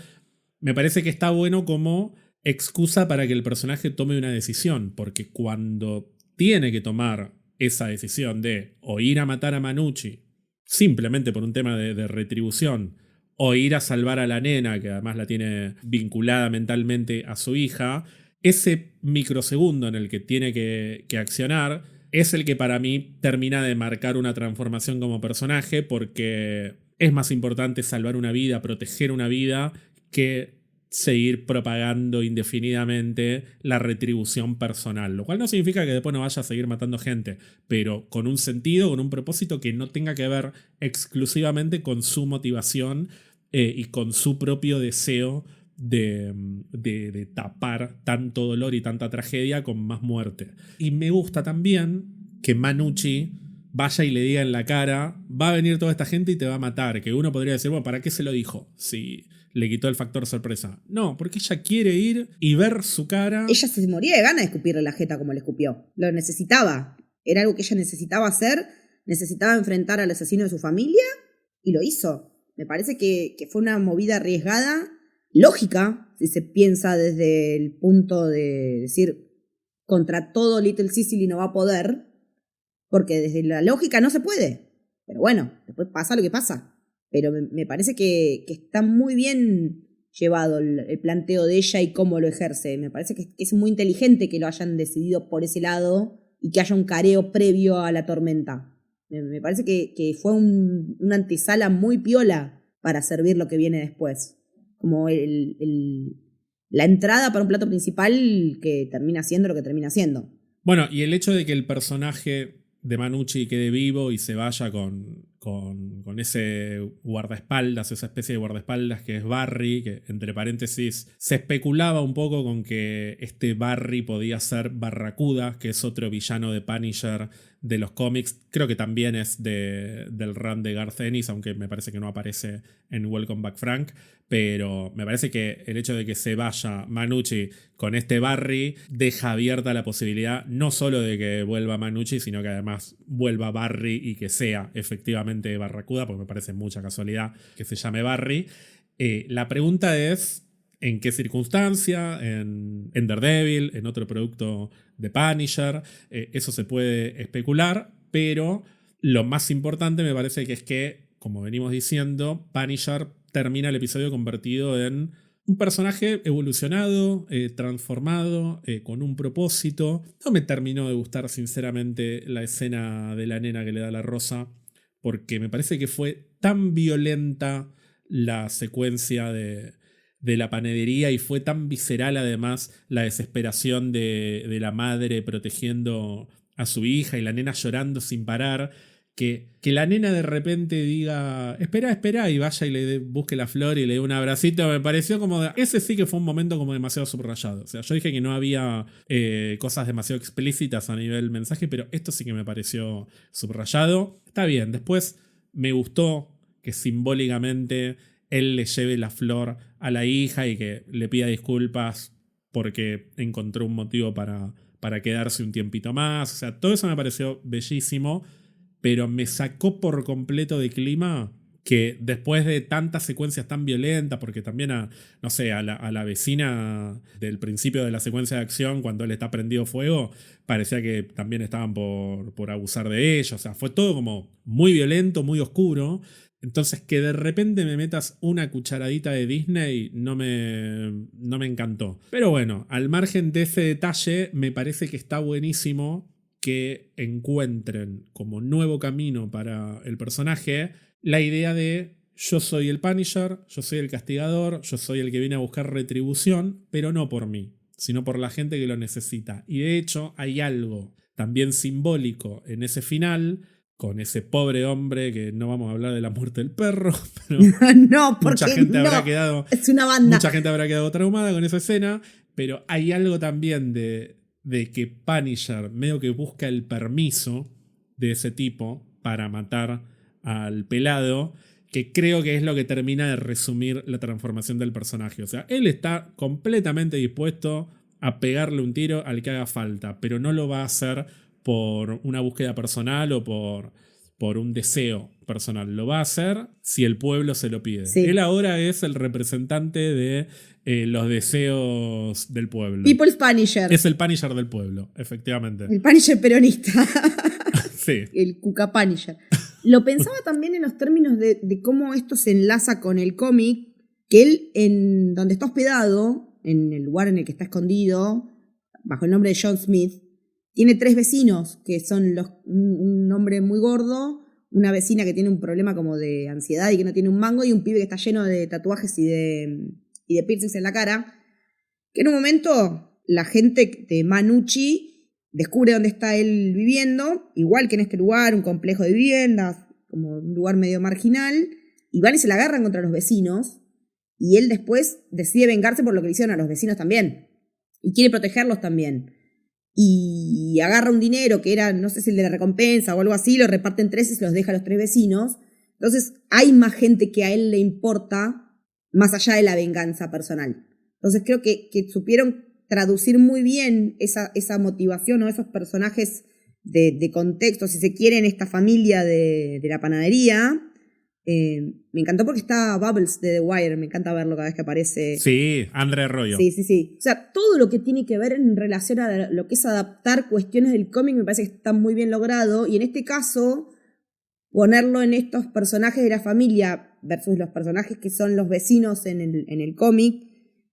Me parece que está bueno como excusa para que el personaje tome una decisión, porque cuando tiene que tomar esa decisión de o ir a matar a Manucci simplemente por un tema de retribución, o ir a salvar a la nena, que además la tiene vinculada mentalmente a su hija, ese microsegundo en el que tiene que accionar es el que para mí termina de marcar una transformación como personaje, porque es más importante salvar una vida, proteger una vida, que seguir propagando indefinidamente la retribución personal, lo cual no significa que después no vaya a seguir matando gente, pero con un sentido, con un propósito que no tenga que ver exclusivamente con su motivación y con su propio deseo de tapar tanto dolor y tanta tragedia con más muerte. Y me gusta también que Manucci vaya y le diga en la cara, va a venir toda esta gente y te va a matar, que uno podría decir, bueno, ¿para qué se lo dijo? Si le quitó el factor sorpresa. No, porque ella quiere ir y ver su cara. Ella se moría de ganas de escupirle la jeta como le escupió. Lo necesitaba. Era algo que ella necesitaba hacer. Necesitaba enfrentar al asesino de su familia y lo hizo. Me parece que fue una movida arriesgada, lógica, si se piensa desde el punto de decir, contra todo Little Sicily no va a poder, porque desde la lógica no se puede. Pero bueno, después pasa lo que pasa. Pero me parece que está muy bien llevado el planteo de ella y cómo lo ejerce. Me parece que es muy inteligente que lo hayan decidido por ese lado y que haya un careo previo a la tormenta. Me parece que fue una antesala muy piola para servir lo que viene después. Como la entrada para un plato principal que termina siendo lo que termina siendo. Bueno, y el hecho de que el personaje de Manucci quede vivo y se vaya con ese guardaespaldas, esa especie de guardaespaldas que es Barry, que entre paréntesis se especulaba un poco con que este Barry podía ser Barracuda, que es otro villano de Punisher de los cómics. Creo que también es del run de Garth Ennis, aunque me parece que no aparece en Welcome Back Frank. Pero me parece que el hecho de que se vaya Manucci con este Barry deja abierta la posibilidad no solo de que vuelva Manucci, sino que además vuelva Barry y que sea efectivamente Barracuda, porque me parece mucha casualidad que se llame Barry. La pregunta es, ¿en qué circunstancia? ¿En Daredevil? ¿En otro producto de Punisher? Eso se puede especular, pero lo más importante me parece que es que, como venimos diciendo, Punisher termina el episodio convertido en un personaje evolucionado, transformado, con un propósito. No me terminó de gustar sinceramente la escena de la nena que le da la rosa, porque me parece que fue tan violenta la secuencia de la panadería y fue tan visceral además la desesperación de la madre protegiendo a su hija y la nena llorando sin parar, Que la nena de repente diga, espera, y vaya y busque la flor y le dé un abracito, me pareció como, ese sí que fue un momento como demasiado subrayado. O sea, yo dije que no había cosas demasiado explícitas a nivel mensaje, pero esto sí que me pareció subrayado. Está bien, después me gustó que simbólicamente él le lleve la flor a la hija y que le pida disculpas porque encontró un motivo para quedarse un tiempito más. O sea, todo eso me pareció bellísimo, pero me sacó por completo de clima que después de tantas secuencias tan violentas, porque también a la vecina del principio de la secuencia de acción, cuando él está prendido fuego, parecía que también estaban por abusar de ella. O sea, fue todo como muy violento, muy oscuro. Entonces, que de repente me metas una cucharadita de Disney no me encantó. Pero bueno, al margen de ese detalle, me parece que está buenísimo que encuentren como nuevo camino para el personaje la idea de yo soy el Punisher, yo soy el castigador, yo soy el que viene a buscar retribución, pero no por mí, sino por la gente que lo necesita. Y de hecho hay algo también simbólico en ese final, con ese pobre hombre, que no vamos a hablar de la muerte del perro, pero no, porque mucha gente no, habrá quedado, es una banda. Mucha gente habrá quedado traumada con esa escena, pero hay algo también de que Punisher medio que busca el permiso de ese tipo para matar al pelado, que creo que es lo que termina de resumir la transformación del personaje. O sea, él está completamente dispuesto a pegarle un tiro al que haga falta, pero no lo va a hacer por una búsqueda personal o por un deseo personal. Lo va a hacer si el pueblo se lo pide. Sí. Él ahora es el representante de los deseos del pueblo. People's Punisher. Es el Punisher del pueblo, efectivamente. El Punisher peronista. Sí. El Cuca Punisher. Lo pensaba también en los términos de cómo esto se enlaza con el cómic, que él, en donde está hospedado, en el lugar en el que está escondido, bajo el nombre de John Smith, tiene 3 vecinos, que son un hombre muy gordo, una vecina que tiene un problema como de ansiedad y que no tiene un mango, y un pibe que está lleno de tatuajes y de piercings en la cara, que en un momento la gente de Manucci descubre dónde está él viviendo, igual que en este lugar, un complejo de viviendas, como un lugar medio marginal, y van y se la agarran contra los vecinos, y él después decide vengarse por lo que le hicieron a los vecinos también, y quiere protegerlos también. Y agarra un dinero que era, no sé si el de la recompensa o algo así, lo reparte en 3 y se los deja a los 3 vecinos. Entonces hay más gente que a él le importa más allá de la venganza personal. Entonces creo que supieron traducir muy bien esa motivación o esos personajes de contexto, si se quiere, en esta familia de la panadería. Me encantó porque está Bubbles de The Wire, me encanta verlo cada vez que aparece. Sí, André Arroyo. Sí. O sea, todo lo que tiene que ver en relación a lo que es adaptar cuestiones del cómic me parece que está muy bien logrado, y en este caso ponerlo en estos personajes de la familia versus los personajes que son los vecinos en el cómic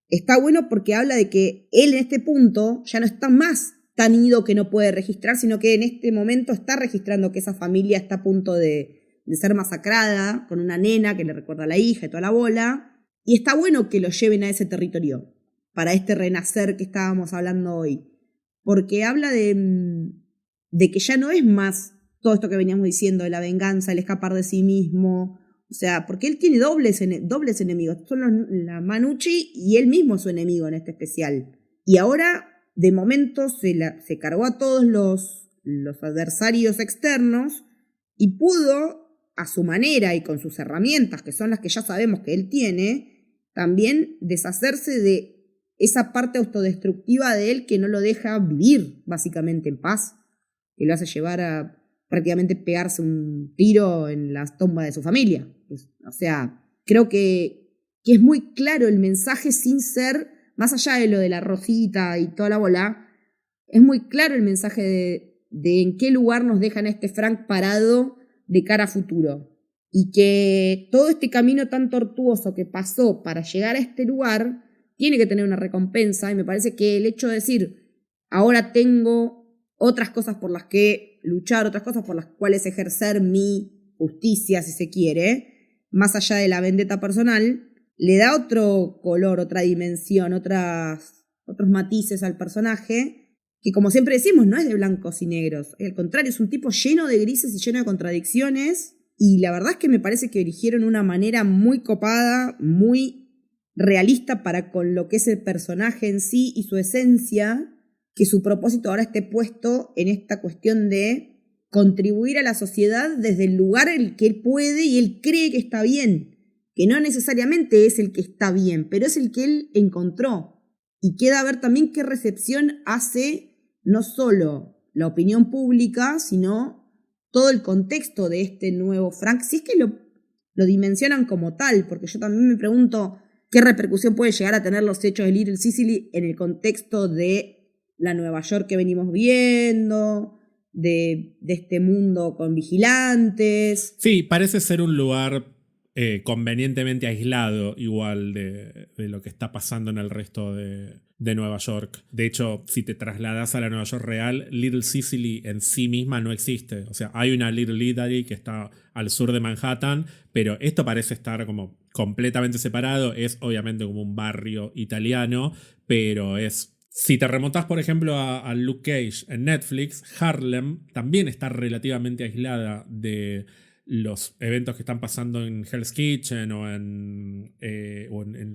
está bueno, porque habla de que él en este punto ya no está más tan ido que no puede registrar, sino que en este momento está registrando que esa familia está a punto de ser masacrada, con una nena que le recuerda a la hija y toda la bola. Y está bueno que lo lleven a ese territorio, para este renacer que estábamos hablando hoy. Porque habla de que ya no es más todo esto que veníamos diciendo, de la venganza, el escapar de sí mismo. O sea, porque él tiene dobles enemigos. Son la Manucci y él mismo es su enemigo en este especial. Y ahora, de momento, se cargó a todos los adversarios externos y pudo, a su manera y con sus herramientas, que son las que ya sabemos que él tiene, también deshacerse de esa parte autodestructiva de él que no lo deja vivir básicamente en paz, que lo hace llevar a prácticamente pegarse un tiro en la tumba de su familia. O sea, creo que es muy claro el mensaje sin ser, más allá de lo de la rosita y toda la bola, es muy claro el mensaje de en qué lugar nos dejan a este Frank parado de cara a futuro. Y que todo este camino tan tortuoso que pasó para llegar a este lugar tiene que tener una recompensa, y me parece que el hecho de decir, ahora tengo otras cosas por las que luchar, otras cosas por las cuales ejercer mi justicia, si se quiere, más allá de la vendetta personal, le da otro color, otra dimensión, otros matices al personaje, que como siempre decimos, no es de blancos y negros. Al contrario, es un tipo lleno de grises y lleno de contradicciones. Y la verdad es que me parece que eligieron una manera muy copada, muy realista para con lo que es el personaje en sí y su esencia, que su propósito ahora esté puesto en esta cuestión de contribuir a la sociedad desde el lugar en el que él puede y él cree que está bien, que no necesariamente es el que está bien, pero es el que él encontró. Y queda ver también qué recepción hace no solo la opinión pública, sino todo el contexto de este nuevo Frank, si es que lo dimensionan como tal, porque yo también me pregunto qué repercusión puede llegar a tener los hechos de Little Sicily en el contexto de la Nueva York que venimos viendo, de este mundo con vigilantes. Sí, parece ser un lugar convenientemente aislado igual de lo que está pasando en el resto de Nueva York. De hecho, si te trasladas a la Nueva York real, Little Sicily en sí misma no existe. O sea, hay una Little Italy que está al sur de Manhattan, pero esto parece estar como completamente separado. Es obviamente como un barrio italiano, pero es... Si te remontas, por ejemplo, a Luke Cage en Netflix, Harlem también está relativamente aislada de los eventos que están pasando en Hell's Kitchen o en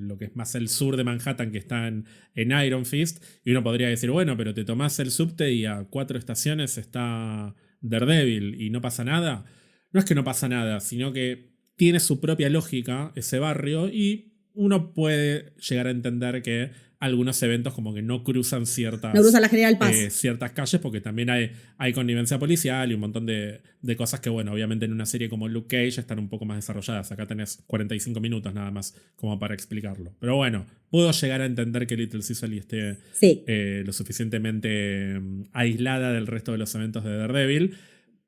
lo que es más el sur de Manhattan, que está en Iron Fist. Y uno podría decir, bueno, pero te tomás el subte y a 4 estaciones está Daredevil y no pasa nada. No es que no pasa nada, sino que tiene su propia lógica ese barrio y uno puede llegar a entender que algunos eventos como que no cruzan No cruza la General Paz. ciertas calles porque también hay connivencia policial y un montón de cosas que, bueno, obviamente en una serie como Luke Cage están un poco más desarrolladas. Acá tenés 45 minutos nada más como para explicarlo. Pero bueno, puedo llegar a entender que Little Sicily esté lo suficientemente aislada del resto de los eventos de Daredevil,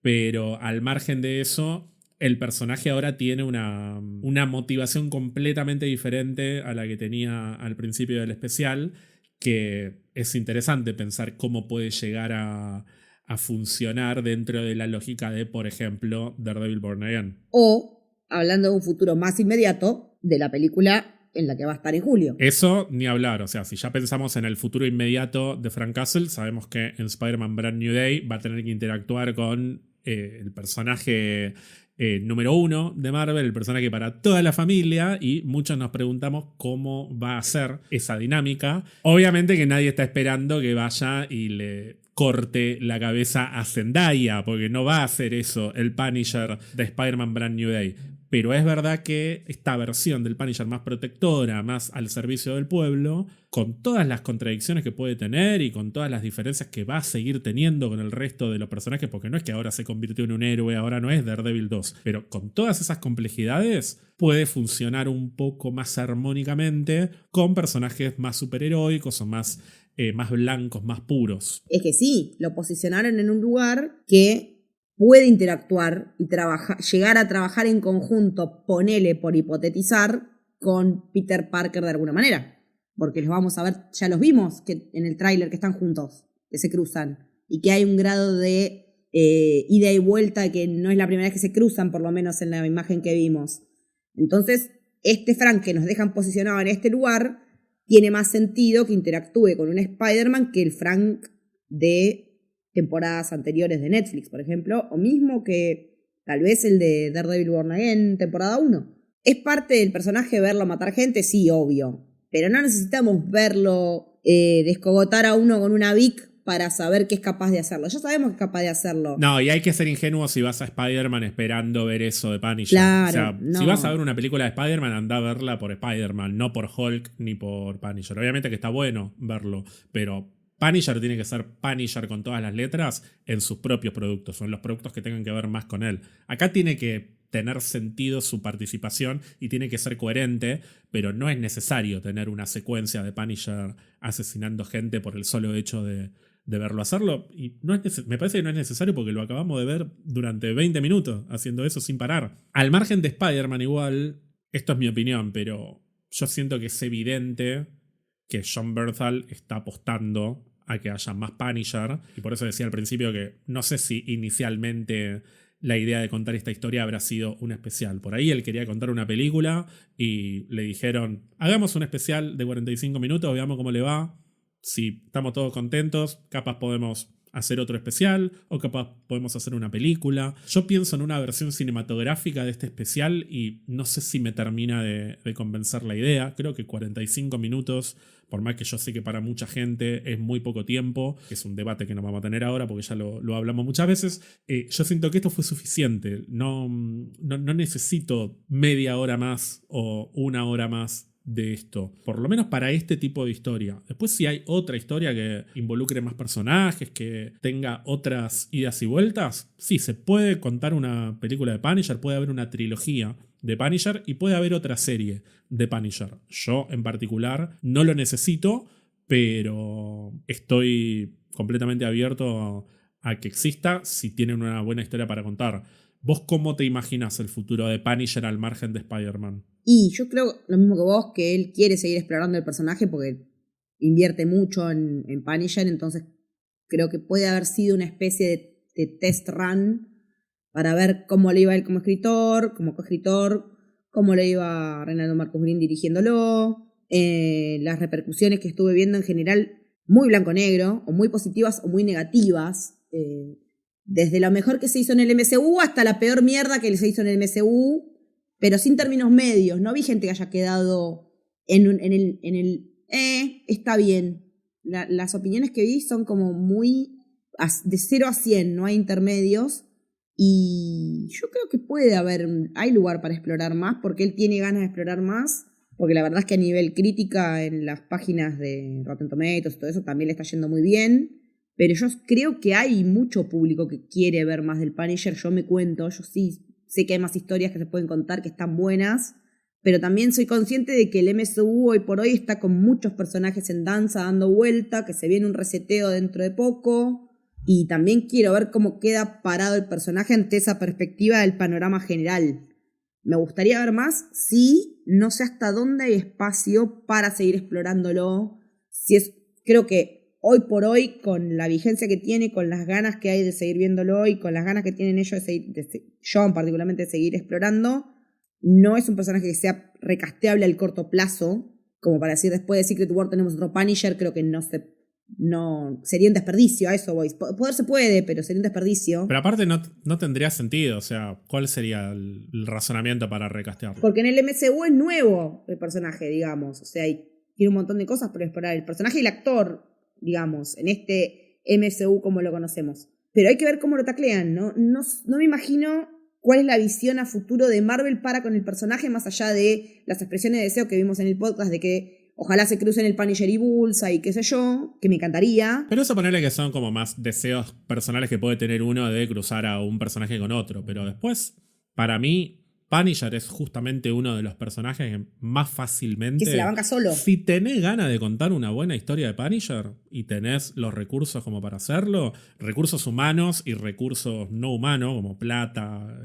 pero al margen de eso... El personaje ahora tiene una motivación completamente diferente a la que tenía al principio del especial, que es interesante pensar cómo puede llegar a funcionar dentro de la lógica de, por ejemplo, Daredevil Born Again. O, hablando de un futuro más inmediato, de la película en la que va a estar en julio. Eso ni hablar, o sea, si ya pensamos en el futuro inmediato de Frank Castle, sabemos que en Spider-Man Brand New Day va a tener que interactuar con el personaje... número 1 de Marvel, el personaje para toda la familia, y muchos nos preguntamos cómo va a ser esa dinámica. Obviamente que nadie está esperando que vaya y le corte la cabeza a Zendaya, porque no va a hacer eso el Punisher de Spider-Man Brand New Day. Pero es verdad que esta versión del Punisher más protectora, más al servicio del pueblo, con todas las contradicciones que puede tener y con todas las diferencias que va a seguir teniendo con el resto de los personajes, porque no es que ahora se convirtió en un héroe, ahora no es Daredevil 2, pero con todas esas complejidades puede funcionar un poco más armónicamente con personajes más superheroicos o más blancos, más puros. Es que sí, lo posicionaron en un lugar que puede interactuar y llegar a trabajar en conjunto, ponele por hipotetizar, con Peter Parker de alguna manera. Porque los vamos a ver, ya los vimos que en el tráiler que están juntos, que se cruzan, y que hay un grado de ida y vuelta que no es la primera vez que se cruzan, por lo menos en la imagen que vimos. Entonces, este Frank que nos dejan posicionado en este lugar tiene más sentido que interactúe con un Spider-Man que el Frank de temporadas anteriores de Netflix, por ejemplo, o mismo que tal vez el de Daredevil Born Again, temporada 1. ¿Es parte del personaje verlo matar gente? Sí, obvio. Pero no necesitamos verlo descogotar a uno con una Vic para saber que es capaz de hacerlo. Ya sabemos que es capaz de hacerlo. No, y hay que ser ingenuo si vas a Spider-Man esperando ver eso de Punisher. Claro, o sea, no. Si vas a ver una película de Spider-Man, anda a verla por Spider-Man, no por Hulk ni por Punisher. Obviamente que está bueno verlo, pero Punisher tiene que ser Punisher con todas las letras en sus propios productos o en los productos que tengan que ver más con él. Acá tiene que tener sentido su participación y tiene que ser coherente, pero no es necesario tener una secuencia de Punisher asesinando gente por el solo hecho de verlo hacerlo. Y me parece que no es necesario porque lo acabamos de ver durante 20 minutos haciendo eso sin parar. Al margen de Spider-Man igual, esto es mi opinión, pero yo siento que es evidente que Jon Bernthal está apostando a que haya más Punisher, y por eso decía al principio que no sé si inicialmente la idea de contar esta historia habrá sido un especial. Por ahí él quería contar una película y le dijeron, hagamos un especial de 45 minutos, veamos cómo le va. si estamos todos contentos, capaz podemos hacer otro especial o capaz podemos hacer una película. Yo pienso en una versión cinematográfica de este especial y no sé si me termina de convencer la idea. Creo que 45 minutos, por más que yo sé que para mucha gente es muy poco tiempo, que es un debate que no vamos a tener ahora porque ya lo hablamos muchas veces, yo siento que esto fue suficiente. No necesito media hora más o una hora más de esto, por lo menos para este tipo de historia. Después, si hay otra historia que involucre más personajes, que tenga otras idas y vueltas, sí, se puede contar una película de Punisher, puede haber una trilogía de Punisher y puede haber otra serie de Punisher. Yo en particular no lo necesito, pero estoy completamente abierto a que exista si tienen una buena historia para contar. ¿Vos cómo te imaginas el futuro de Punisher al margen de Spider-Man? Y yo creo lo mismo que vos, que él quiere seguir explorando el personaje porque invierte mucho en Punisher, entonces creo que puede haber sido una especie de test run para ver cómo le iba a él como escritor, como coescritor, cómo le iba a Reinaldo Marcus Green dirigiéndolo, las repercusiones que estuve viendo en general, muy blanco-negro, o muy positivas o muy negativas, desde lo mejor que se hizo en el MCU hasta la peor mierda que se hizo en el MCU, pero sin términos medios. No vi gente que haya quedado en el está bien. Las opiniones que vi son como muy de 0 a 100, no hay intermedios. Y yo creo que hay lugar para explorar más, porque él tiene ganas de explorar más, porque la verdad es que a nivel crítica en las páginas de Rotten Tomatoes y todo eso también le está yendo muy bien. Pero yo creo que hay mucho público que quiere ver más del Punisher. Yo sí sé que hay más historias que se pueden contar que están buenas, pero también soy consciente de que el MCU hoy por hoy está con muchos personajes en danza dando vuelta, que se viene un reseteo dentro de poco, y también quiero ver cómo queda parado el personaje ante esa perspectiva del panorama general. Me gustaría ver más, sí, no sé hasta dónde hay espacio para seguir explorándolo. Creo que hoy por hoy, con la vigencia que tiene, con las ganas que hay de seguir viéndolo y con las ganas que tienen ellos John particularmente, de seguir explorando, no es un personaje que sea recasteable al corto plazo, como para decir después de Secret War tenemos otro Punisher. Creo que no sería un desperdicio, a eso voy. Poder se puede, pero sería un desperdicio. Pero aparte no tendría sentido, o sea, ¿cuál sería el razonamiento para recastearlo? Porque en el MCU es nuevo el personaje, digamos, o sea, tiene un montón de cosas por explorar, el personaje y el actor, digamos, en este MCU como lo conocemos. Pero hay que ver cómo lo taclean, ¿no? No me imagino cuál es la visión a futuro de Marvel para con el personaje, más allá de las expresiones de deseo que vimos en el podcast de que ojalá se crucen el Punisher y Bullseye y qué sé yo, que me encantaría. Pero eso ponerle que son como más deseos personales que puede tener uno de cruzar a un personaje con otro. Pero después, para mí, Punisher es justamente uno de los personajes que más fácilmente... Que se la banca solo. Si tenés ganas de contar una buena historia de Punisher y tenés los recursos como para hacerlo, recursos humanos y recursos no humanos, como plata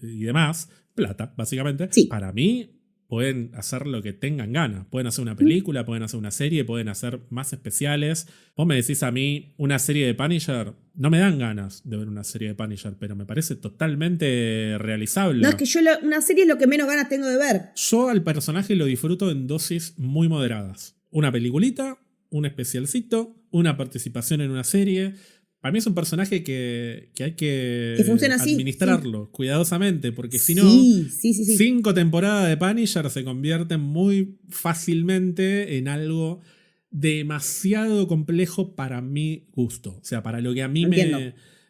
y demás, plata, básicamente, sí. Para mí pueden hacer lo que tengan ganas. Pueden hacer una película, pueden hacer una serie, pueden hacer más especiales. Vos me decís a mí una serie de Punisher, no me dan ganas de ver una serie de Punisher, pero me parece totalmente realizable. No, es que una serie es lo que menos ganas tengo de ver. Yo al personaje lo disfruto en dosis muy moderadas. Una peliculita, un especialcito, una participación en una serie. Para mí es un personaje que hay que funciona así, administrarlo cuidadosamente, porque si no, 5 temporadas de Punisher se convierten muy fácilmente en algo demasiado complejo para mi gusto. O sea, para lo que a mí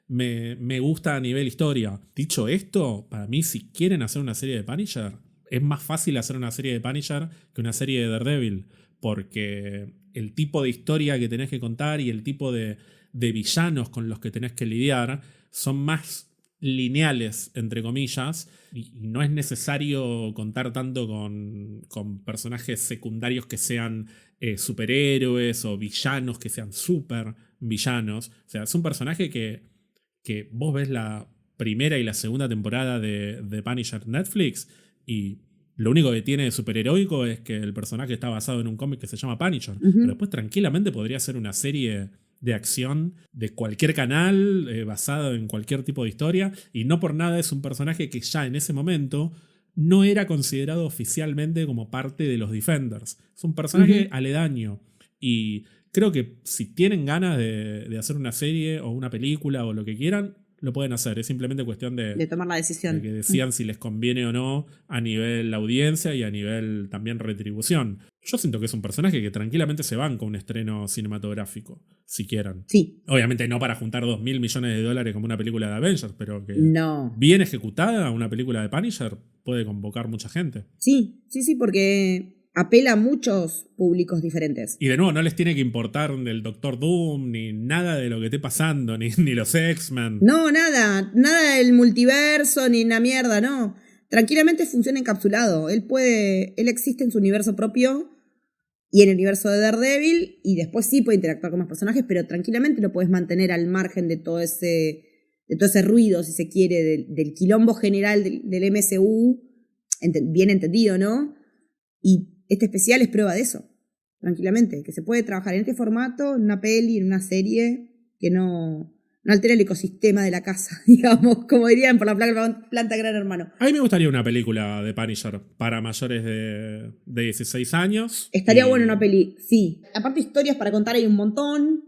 me gusta a nivel historia. Dicho esto, para mí, si quieren hacer una serie de Punisher, es más fácil hacer una serie de Punisher que una serie de Daredevil, porque el tipo de historia que tenés que contar y el tipo de villanos con los que tenés que lidiar son más lineales, entre comillas, y no es necesario contar tanto con personajes secundarios que sean superhéroes o villanos que sean super villanos. O sea, es un personaje que vos ves la primera y la segunda temporada de Punisher Netflix y lo único que tiene de superheroico es que el personaje está basado en un cómic que se llama Punisher. Pero después tranquilamente podría ser una serie de acción de cualquier canal, basado en cualquier tipo de historia, y no por nada es un personaje que ya en ese momento no era considerado oficialmente como parte de los Defenders. Es un personaje aledaño Y creo que si tienen ganas de hacer una serie o una película o lo que quieran, lo pueden hacer. Es simplemente cuestión de tomar la decisión. De que decidan si les conviene o no a nivel audiencia y a nivel también retribución. Yo siento que es un personaje que tranquilamente se banca un estreno cinematográfico, si quieran. Sí. Obviamente no para juntar $2.000 millones como una película de Avengers, pero que no. Bien ejecutada, una película de Punisher puede convocar mucha gente. Sí, porque apela a muchos públicos diferentes. Y de nuevo, no les tiene que importar el Doctor Doom, ni nada de lo que esté pasando, ni los X-Men. No, nada del multiverso, ni una mierda, no. Tranquilamente funciona encapsulado. Él existe en su universo propio y en el universo de Daredevil, y después sí puede interactuar con más personajes, pero tranquilamente lo puedes mantener al margen de todo ese ruido, si se quiere, del quilombo general del MCU, bien entendido, ¿no? Y este especial es prueba de eso, tranquilamente, que se puede trabajar en este formato, en una peli, en una serie, que no altera el ecosistema de la casa, digamos, como dirían por la planta Gran Hermano. A mí me gustaría una película de Punisher para mayores de 16 años. Estaría bueno una peli, sí. Aparte historias para contar hay un montón,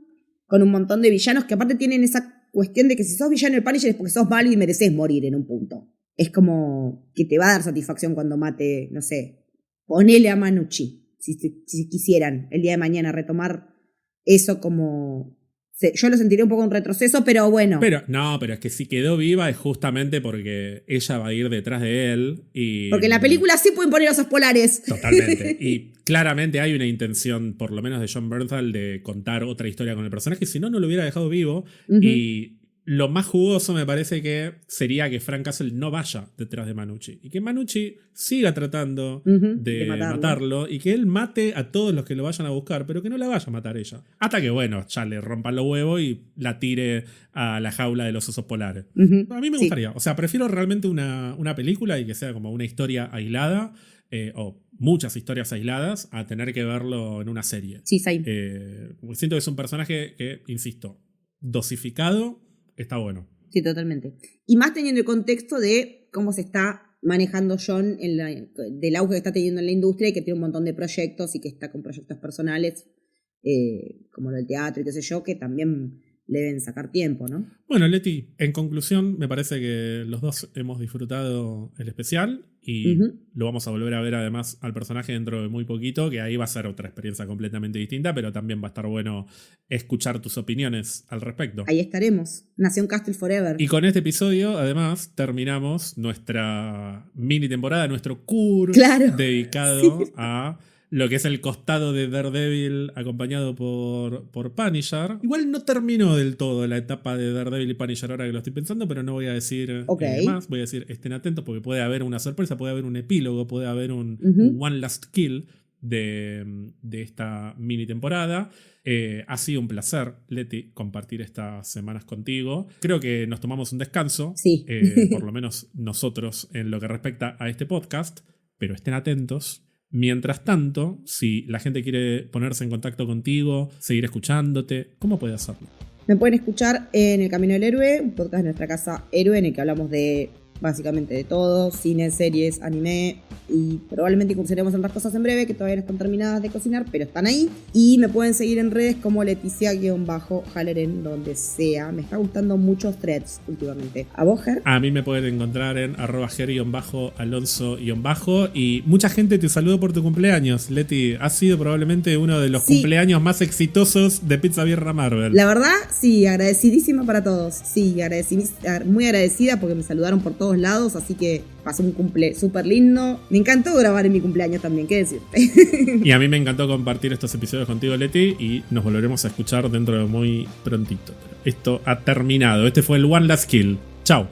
con un montón de villanos que aparte tienen esa cuestión de que si sos villano del Punisher es porque sos malo y mereces morir en un punto. Es como que te va a dar satisfacción cuando mate, no sé, ponele a Manucci, si quisieran el día de mañana retomar eso como... Yo lo sentiría un poco un retroceso, pero bueno. Pero es que si quedó viva es justamente porque ella va a ir detrás de él. Porque en la película sí pueden poner osos polares. Totalmente. Y claramente hay una intención, por lo menos de Jon Bernthal, de contar otra historia con el personaje. Si no, no lo hubiera dejado vivo. Uh-huh. Y lo más jugoso me parece que sería que Frank Castle no vaya detrás de Manucci. Y que Manucci siga tratando de matarlo. Y que él mate a todos los que lo vayan a buscar, pero que no la vaya a matar ella. Hasta que, bueno, ya le rompan los huevos y la tire a la jaula de los osos polares. Uh-huh. A mí me gustaría. O sea, prefiero realmente una película y que sea como una historia aislada. O muchas historias aisladas a tener que verlo en una serie. Sí, sí. Siento que es un personaje que, insisto, dosificado. Está bueno. Sí, totalmente. Y más teniendo el contexto de cómo se está manejando Jon del auge que está teniendo en la industria y que tiene un montón de proyectos y que está con proyectos personales como lo del teatro y qué sé yo, que también le deben sacar tiempo, ¿no? Bueno, Leti, en conclusión, me parece que los dos hemos disfrutado el especial y lo vamos a volver a ver además al personaje dentro de muy poquito, que ahí va a ser otra experiencia completamente distinta, pero también va a estar bueno escuchar tus opiniones al respecto. Ahí estaremos. Nación Castle Forever. Y con este episodio, además, terminamos nuestra mini temporada, nuestro cur dedicado a lo que es el costado de Daredevil acompañado por Punisher. Igual no terminó del todo la etapa de Daredevil y Punisher ahora que lo estoy pensando, pero no voy a decir más. Voy a decir estén atentos porque puede haber una sorpresa, puede haber un epílogo, puede haber un One Last Kill de esta mini temporada. Ha sido un placer, Leti, compartir estas semanas contigo. Creo que nos tomamos un descanso, por lo menos nosotros en lo que respecta a este podcast, pero estén atentos. Mientras tanto, si la gente quiere ponerse en contacto contigo, seguir escuchándote, ¿cómo puede hacerlo? Me pueden escuchar en El Camino del Héroe, un podcast de nuestra casa Héroe, en el que hablamos de básicamente de todo, cine, series, anime, y probablemente incursionemos en otras cosas en breve que todavía no están terminadas de cocinar, pero están ahí. Y me pueden seguir en redes como Leticia-Haleren, donde sea. Me está gustando muchos threads últimamente. ¿A vos, Ger? A mí me pueden encontrar en @ger_alonso_ y mucha gente te saludó por tu cumpleaños, Leti. Ha sido probablemente uno de los cumpleaños más exitosos de Pizza Birra Marvel. La verdad, sí, agradecidísima para todos. Sí, muy agradecida porque me saludaron por todos lados, así que pasó un cumple súper lindo. Me encantó grabar en mi cumpleaños también, qué decirte. Y a mí me encantó compartir estos episodios contigo, Leti, y nos volveremos a escuchar dentro de muy prontito. Esto ha terminado. Este fue el One Last Kill. Chao.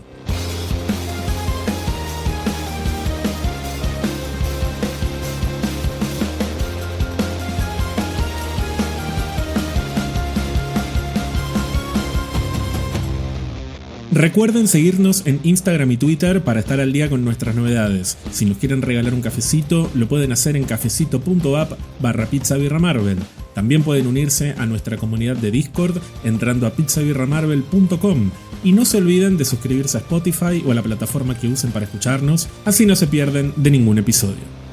Recuerden seguirnos en Instagram y Twitter para estar al día con nuestras novedades. Si nos quieren regalar un cafecito, lo pueden hacer en cafecito.app/pizzabirramarvel. También pueden unirse a nuestra comunidad de Discord entrando a pizzabirramarvel.com. Y no se olviden de suscribirse a Spotify o a la plataforma que usen para escucharnos, así no se pierden de ningún episodio.